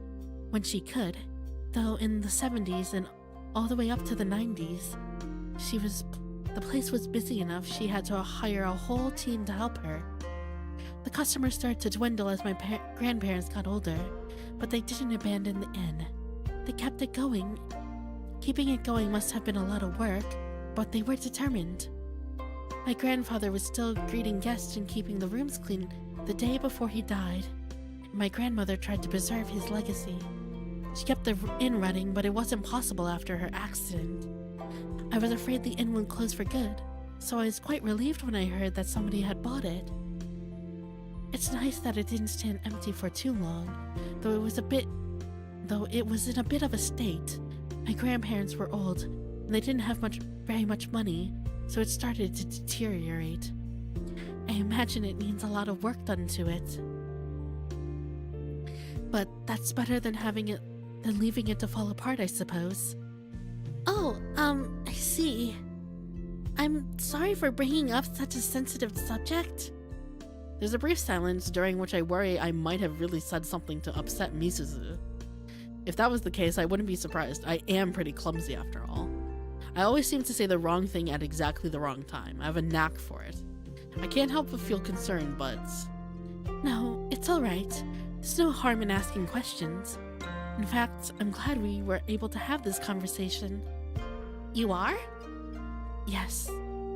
when she could, though in the 70s and all the way up to the 90s, the place was busy enough she had to hire a whole team to help her. The customers started to dwindle as my grandparents got older, but they didn't abandon the inn. They kept it going. Keeping it going must have been a lot of work, but they were determined. My grandfather was still greeting guests and keeping the rooms clean the day before he died. My grandmother tried to preserve his legacy. She kept the inn running, but it wasn't possible after her accident. I was afraid the inn would close for good, so I was quite relieved when I heard that somebody had bought it. It's nice that it didn't stand empty for too long, though it was in a bit of a state. My grandparents were old, and they didn't have very much money, so it started to deteriorate. I imagine it needs a lot of work done to it. But that's better than leaving it to fall apart, I suppose. Oh, I see. I'm sorry for bringing up such a sensitive subject. There's a brief silence during which I worry I might have really said something to upset Misuzu. If that was the case, I wouldn't be surprised. I am pretty clumsy after all. I always seem to say the wrong thing at exactly the wrong time. I have a knack for it. I can't help but feel concerned, but... No, it's alright. There's no harm in asking questions. In fact, I'm glad we were able to have this conversation. You are? Yes.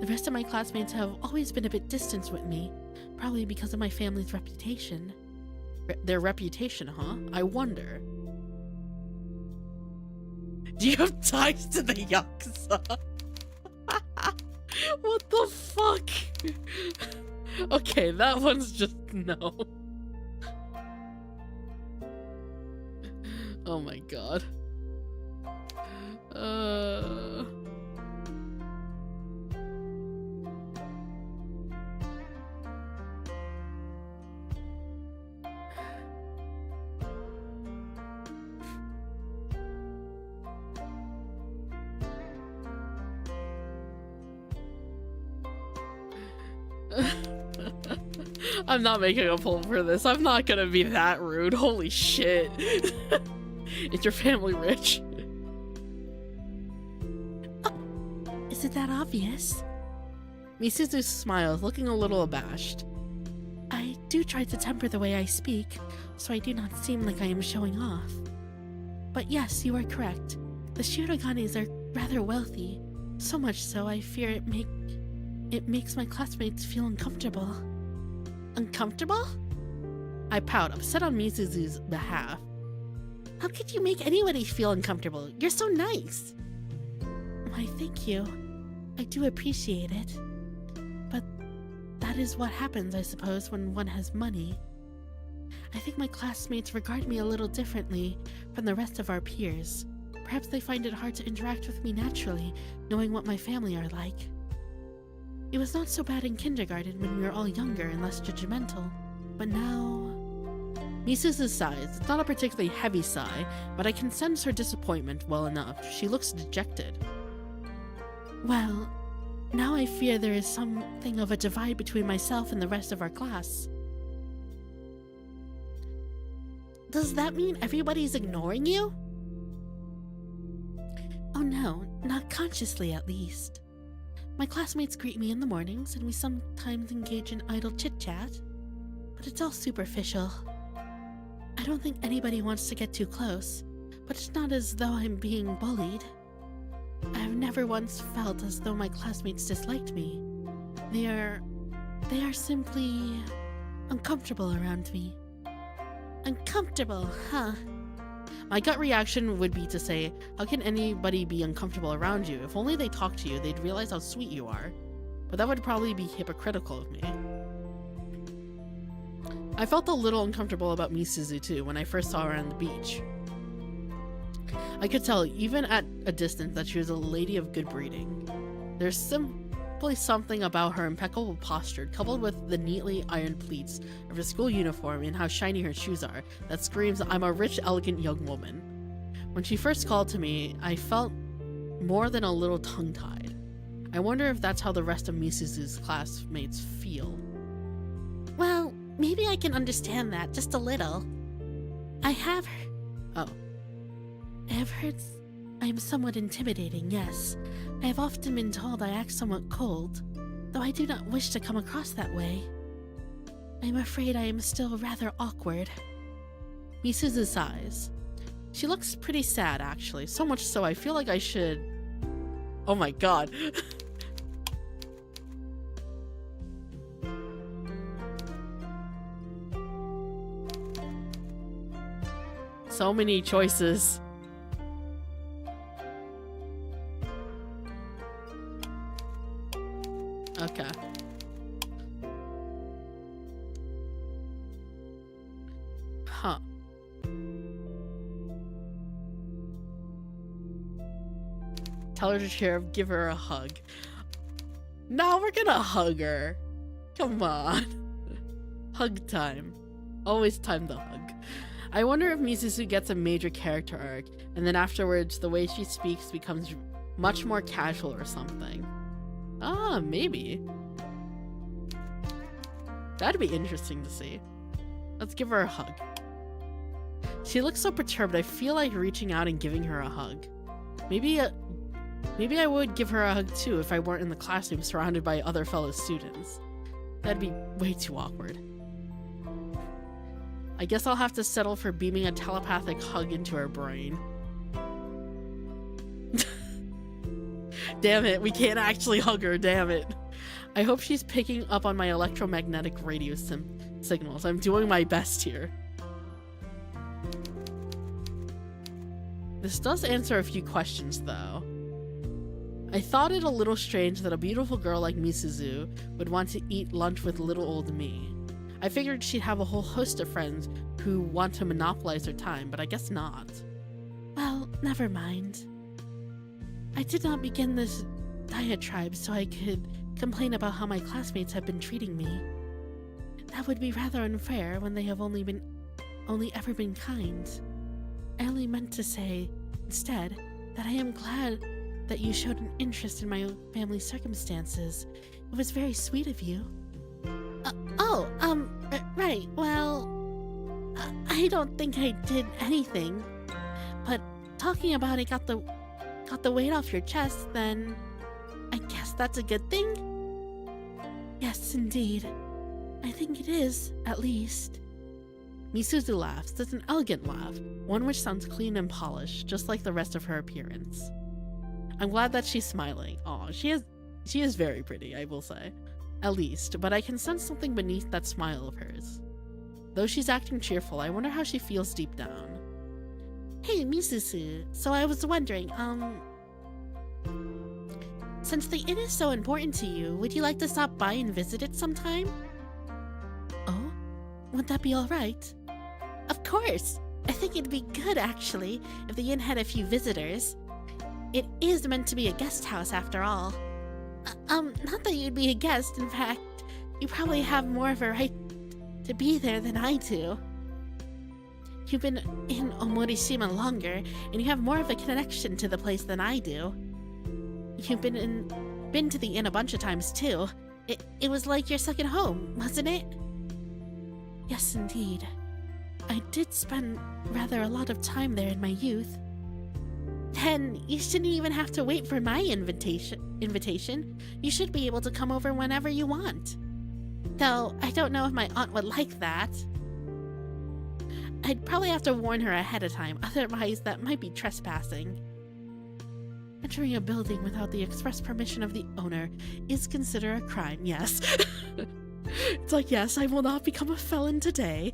The rest of my classmates have always been a bit distant with me, probably because of my family's reputation. Their reputation, huh? I wonder. Do you have ties to the Yakuza? What the fuck? Okay, that one's just no. Oh my god. I'm not making a poll for this. I'm not gonna be that rude. Holy shit. Is your family rich? Oh, is it that obvious? Misuzu smiles, looking a little abashed. I do try to temper the way I speak, so I do not seem like I am showing off. But yes, you are correct. The Shirogane are rather wealthy, so much so I fear it makes my classmates feel uncomfortable. Uncomfortable? I pout, upset on Misuzu's behalf. How could you make anybody feel uncomfortable? You're so nice. Why, thank you. I do appreciate it. But that is what happens, I suppose, when one has money. I think my classmates regard me a little differently from the rest of our peers. Perhaps they find it hard to interact with me naturally, knowing what my family are like. It was not so bad in kindergarten when we were all younger and less judgmental, but now... Misuzu sighs. It's not a particularly heavy sigh, but I can sense her disappointment well enough. She looks dejected. Well, now I fear there is something of a divide between myself and the rest of our class. Does that mean everybody's ignoring you? Oh no, not consciously at least. My classmates greet me in the mornings and we sometimes engage in idle chit-chat, but it's all superficial. I don't think anybody wants to get too close, but it's not as though I'm being bullied. I have never once felt as though my classmates disliked me. They are simply uncomfortable around me. Uncomfortable, huh? My gut reaction would be to say, how can anybody be uncomfortable around you? If only they talked to you, they'd realize how sweet you are. But that would probably be hypocritical of me. I felt a little uncomfortable about Misuzu too when I first saw her on the beach. I could tell, even at a distance, that she was a lady of good breeding. There's simply something about her impeccable posture, coupled with the neatly ironed pleats of her school uniform and how shiny her shoes are, that screams, I'm a rich, elegant young woman. When she first called to me, I felt more than a little tongue-tied. I wonder if that's how the rest of Misuzu's classmates feel. Well, maybe I can understand that just a little. I have heard I am somewhat intimidating, yes. I have often been told I act somewhat cold, though I do not wish to come across that way. I am afraid I am still rather awkward. Misuzu sighs. She looks pretty sad, actually. So much so I feel like I should... Oh my god. So many choices. Okay. Huh. Tell her to cheer up, give her a hug. No, we're gonna hug her. Come on. Hug time. Always time to hug. I wonder if Misuzu gets a major character arc, and then afterwards the way she speaks becomes much more casual or something. Ah, maybe. That'd be interesting to see. Let's give her a hug. She looks so perturbed, I feel like reaching out and giving her a hug. Maybe I would give her a hug too if I weren't in the classroom surrounded by other fellow students. That'd be way too awkward. I guess I'll have to settle for beaming a telepathic hug into her brain. Damn it, we can't actually hug her, damn it. I hope she's picking up on my electromagnetic radio signals. I'm doing my best here. This does answer a few questions, though. I thought it a little strange that a beautiful girl like Misuzu would want to eat lunch with little old me. I figured she'd have a whole host of friends who want to monopolize her time, but I guess not. Well, never mind. I did not begin this diatribe so I could complain about how my classmates have been treating me. That would be rather unfair when they have only ever been kind. I only meant to say, instead, that I am glad that you showed an interest in my family's circumstances. It was very sweet of you. Right, well, I don't think I did anything, but talking about it got the weight off your chest, then I guess that's a good thing? Yes, indeed. I think it is, at least. Misuzu laughs. It's an elegant laugh, one which sounds clean and polished, just like the rest of her appearance. I'm glad that she's smiling. Aw, she is very pretty, I will say. At least, but I can sense something beneath that smile of hers. Though she's acting cheerful, I wonder how she feels deep down. Hey, Misuzu, so I was wondering, since the inn is so important to you, would you like to stop by and visit it sometime? Oh? Would that be alright? Of course! I think it'd be good, actually, if the inn had a few visitors. It is meant to be a guest house, after all. Not that you'd be a guest, in fact, you probably have more of a right to be there than I do. You've been in Omorishima longer, and you have more of a connection to the place than I do. You've been to the inn a bunch of times, too. It was like your second home, wasn't it? Yes, indeed. I did spend rather a lot of time there in my youth. Then you shouldn't even have to wait for my invitation. You should be able to come over whenever you want. Though, I don't know if my aunt would like that. I'd probably have to warn her ahead of time, otherwise that might be trespassing. Entering a building without the express permission of the owner is considered a crime, yes. It's like, yes, I will not become a felon today.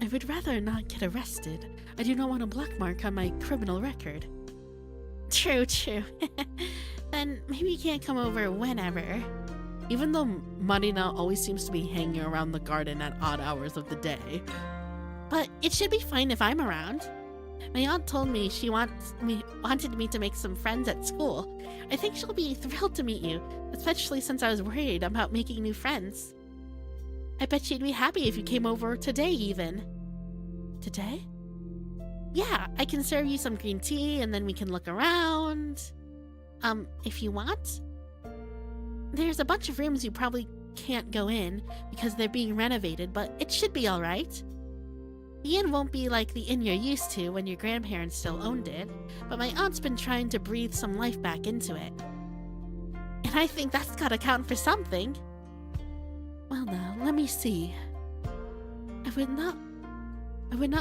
I would rather not get arrested. I do not want a black mark on my criminal record. True. Then maybe you can't come over whenever. Even though Marina always seems to be hanging around the garden at odd hours of the day. But it should be fine if I'm around. My aunt told me she wanted me to make some friends at school. I think she'll be thrilled to meet you, especially since I was worried about making new friends. I bet she'd be happy if you came over today even. Today? Yeah, I can serve you some green tea and then we can look around. If you want. There's a bunch of rooms you probably can't go in because they're being renovated, but it should be alright. The inn won't be like the inn you're used to when your grandparents still owned it, but my aunt's been trying to breathe some life back into it. And I think that's gotta count for something. Well now, let me see. I would not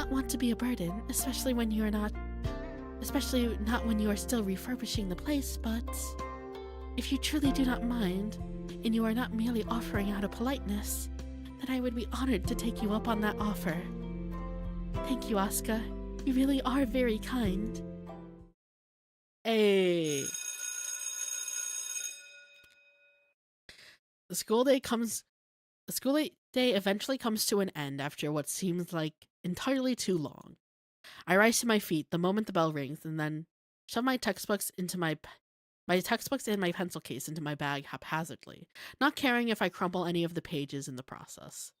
want to be a burden, especially not when you are still refurbishing the place, but if you truly do not mind, and you are not merely offering out of politeness, then I would be honored to take you up on that offer. Thank you, Asuka. You really are very kind. Hey. The school day eventually comes to an end after what seems like entirely too long. I rise to my feet the moment the bell rings and then shove my textbooks and my pencil case into my bag haphazardly, not caring if I crumple any of the pages in the process.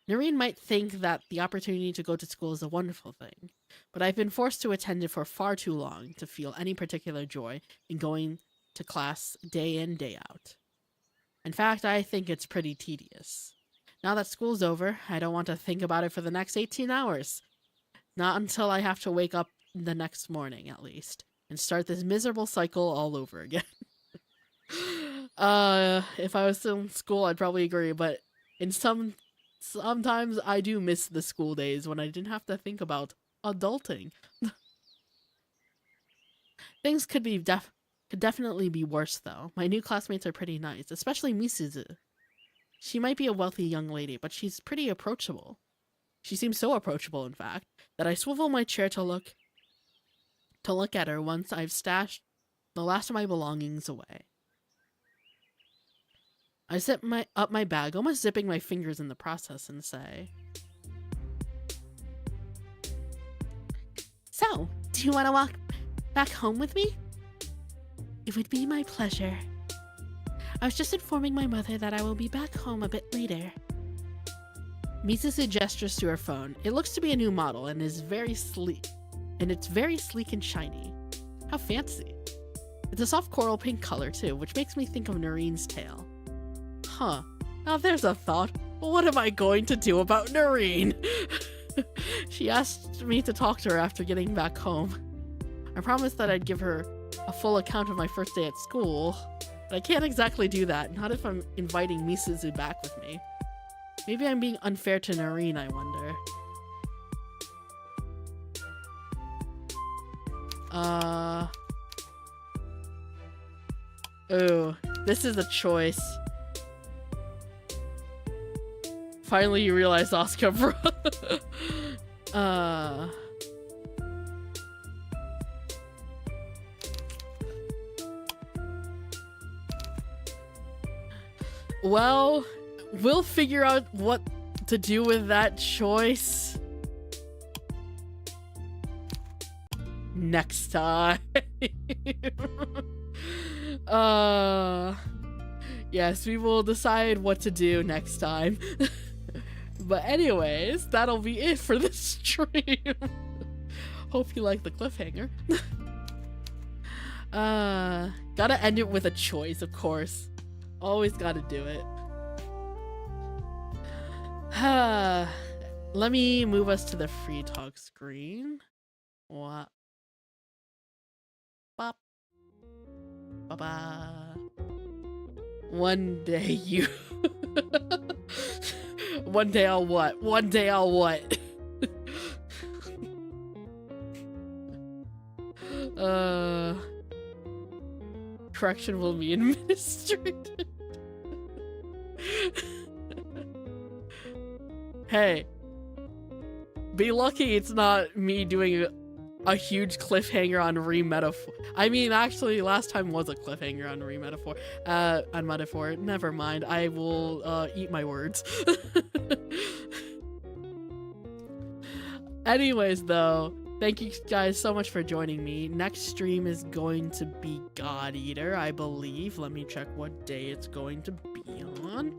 Noreen might think that the opportunity to go to school is a wonderful thing, but I've been forced to attend it for far too long to feel any particular joy in going to class day in, day out. In fact, I think it's pretty tedious. Now that school's over, I don't want to think about it for the next 18 hours. Not until I have to wake up the next morning, at least, and start this miserable cycle all over again. If I was still in school, I'd probably agree, but sometimes I do miss the school days when I didn't have to think about adulting. Things could definitely be worse, though. My new classmates are pretty nice, especially Misuzu. She might be a wealthy young lady, but she's pretty approachable. She seems so approachable, in fact, that I swivel my chair to look at her once I've stashed the last of my belongings away. I zip up my bag, almost zipping my fingers in the process, and say, So, do you want to walk back home with me? It would be my pleasure. I was just informing my mother that I will be back home a bit later. Misuzu gestures to her phone. It looks to be a new model and is very sleek. And it's very sleek and shiny. How fancy. It's a soft coral pink color too, which makes me think of Noreen's tail. Huh. Now there's a thought. What am I going to do about Noreen? She asked me to talk to her after getting back home. I promised that I'd give her a full account of my first day at school, but I can't exactly do that, not if I'm inviting Misuzu back with me. Maybe I'm being unfair to Noreen, I wonder. Ooh, this is a choice. Finally you realize Asuka, bro. Well, we'll figure out what to do with that choice next time. Yes, we will decide what to do next time. But anyways, that'll be it for this stream. Hope you like the cliffhanger. Gotta end it with a choice, of course. Always gotta do it. Let me move us to the free talk screen. What? Bop. Ba-ba. One day you... One day I'll what? One day I'll what? Correction will be administered. Hey, be lucky it's not me doing a huge cliffhanger on re-metaphor. I mean, actually, last time was a cliffhanger on re-metaphor. On metaphor. Never mind. I will eat my words. Anyways, though, thank you guys so much for joining me. Next stream is going to be God Eater, I believe. Let me check what day it's going to be on.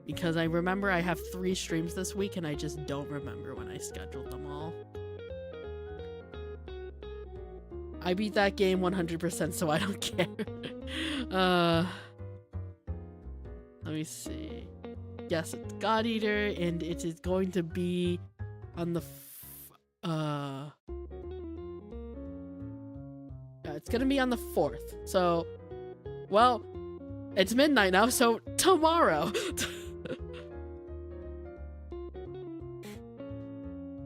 Because I remember I have 3 streams this week and I just don't remember when I scheduled them all. I beat that game 100%, so I don't care. Let me see. Yes, it's God Eater, and it is going to be on the yeah, it's gonna be on the 4th. So, well, it's midnight now, so tomorrow.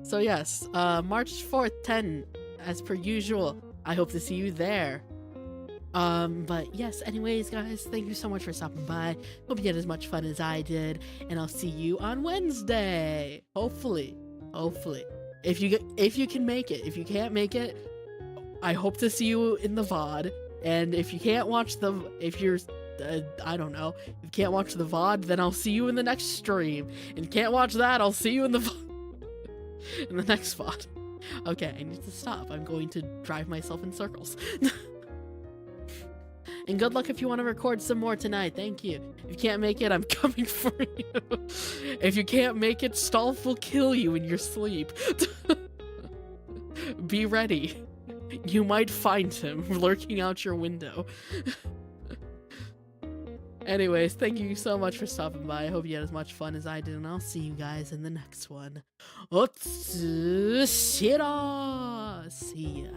So yes, March 4th, 10, as per usual. I hope to see you there. But yes, anyways, guys, thank you so much for stopping by. Hope you had as much fun as I did, and I'll see you on Wednesday. Hopefully. If you can make it. If you can't make it, I hope to see you in the VOD. And if you can't watch I don't know, if you can't watch the VOD, then I'll see you in the next stream. And can't watch that, I'll see you in the in the next VOD. Okay, I need to stop. I'm going to drive myself in circles. And good luck if you want to record some more tonight. Thank you. If you can't make it, I'm coming for you. If you can't make it, Stolf will kill you in your sleep. Be ready. You might find him lurking out your window. Anyways, thank you so much for stopping by. I hope you had as much fun as I did, and I'll see you guys in the next one. Otsu shira! See ya.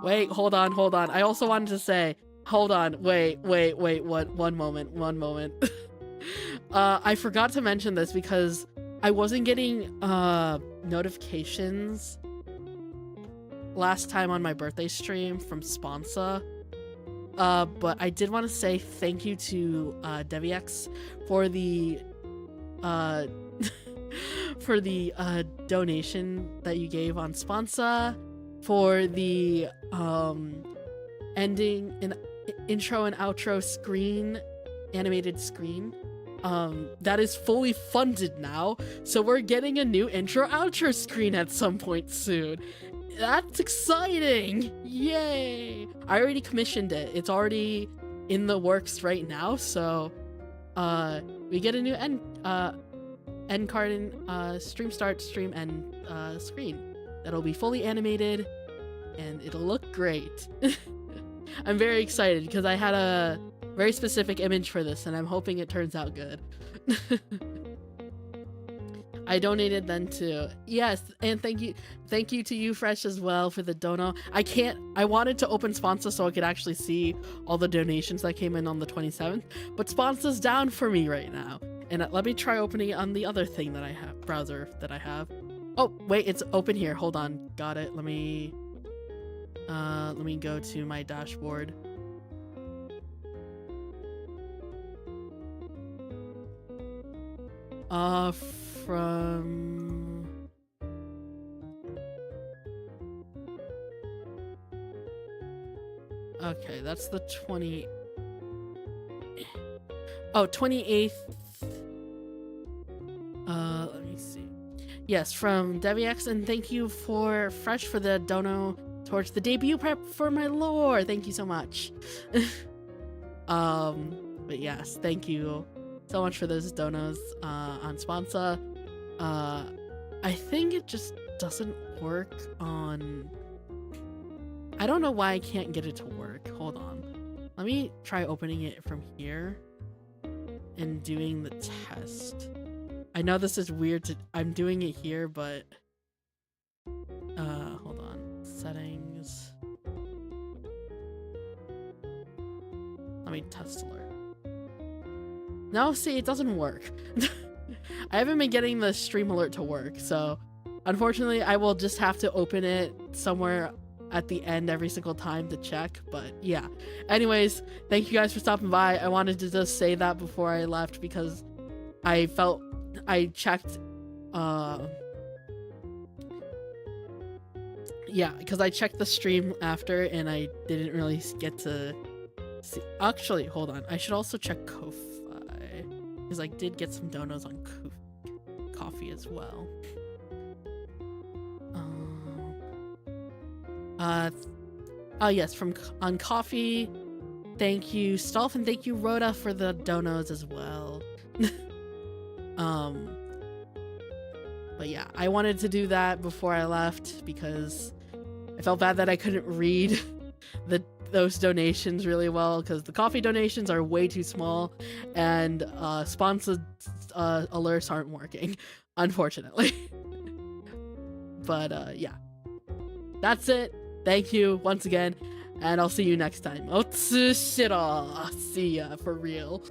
Wait, hold on. I also wanted to say, hold on, wait, one moment. I forgot to mention this because I wasn't getting notifications last time on my birthday stream from Sponsa. But I did want to say thank you to DeviX for the for the donation that you gave on Sponsa, for the ending and intro and outro screen, animated screen. That is fully funded now, so we're getting a new intro outro screen at some point soon. That's exciting! Yay! I already commissioned it. It's already in the works right now, so we get a new end card in stream start, stream end screen. That'll be fully animated and it'll look great. I'm very excited because I had a very specific image for this and I'm hoping it turns out good. I donated then too. Yes, and thank you to you, Fresh, as well for the dono. I wanted to open Sponsa so I could actually see all the donations that came in on the 27th, but Sponsa's down for me right now. And let me try opening it on the other thing that I have, browser that I have. Oh, wait, it's open here. Hold on. Got it. Let me go to my dashboard. Okay, that's the 28th. Let me see. Yes, from DeviX, and thank you for Fresh for the dono towards the debut prep for my lore. Thank you so much. But yes, thank you so much for those donos on Sponsa. I think it just doesn't work on... I don't know why I can't get it to work. Hold on. Let me try opening it from here and doing the test. I know this is weird I'm doing it here, but hold on. Settings. Let me test alert. No, see, it doesn't work. I haven't been getting the stream alert to work, so unfortunately I will just have to open it somewhere at the end every single time to check. But yeah, anyways, thank you guys for stopping by. I wanted to just say that before I left because I felt I checked yeah, because I checked the stream after and I didn't really get to See, actually, hold on. I should also check Ko-Fi, because I did get some donos on coffee as well. Yes, on coffee. Thank you, Stolf, and thank you, Rhoda, for the donos as well. But yeah, I wanted to do that before I left because I felt bad that I couldn't read those donations really well, because the coffee donations are way too small, and sponsored alerts aren't working, unfortunately. But yeah, that's it. Thank you once again, and I'll see you next time. Otsushiro. See ya, for real.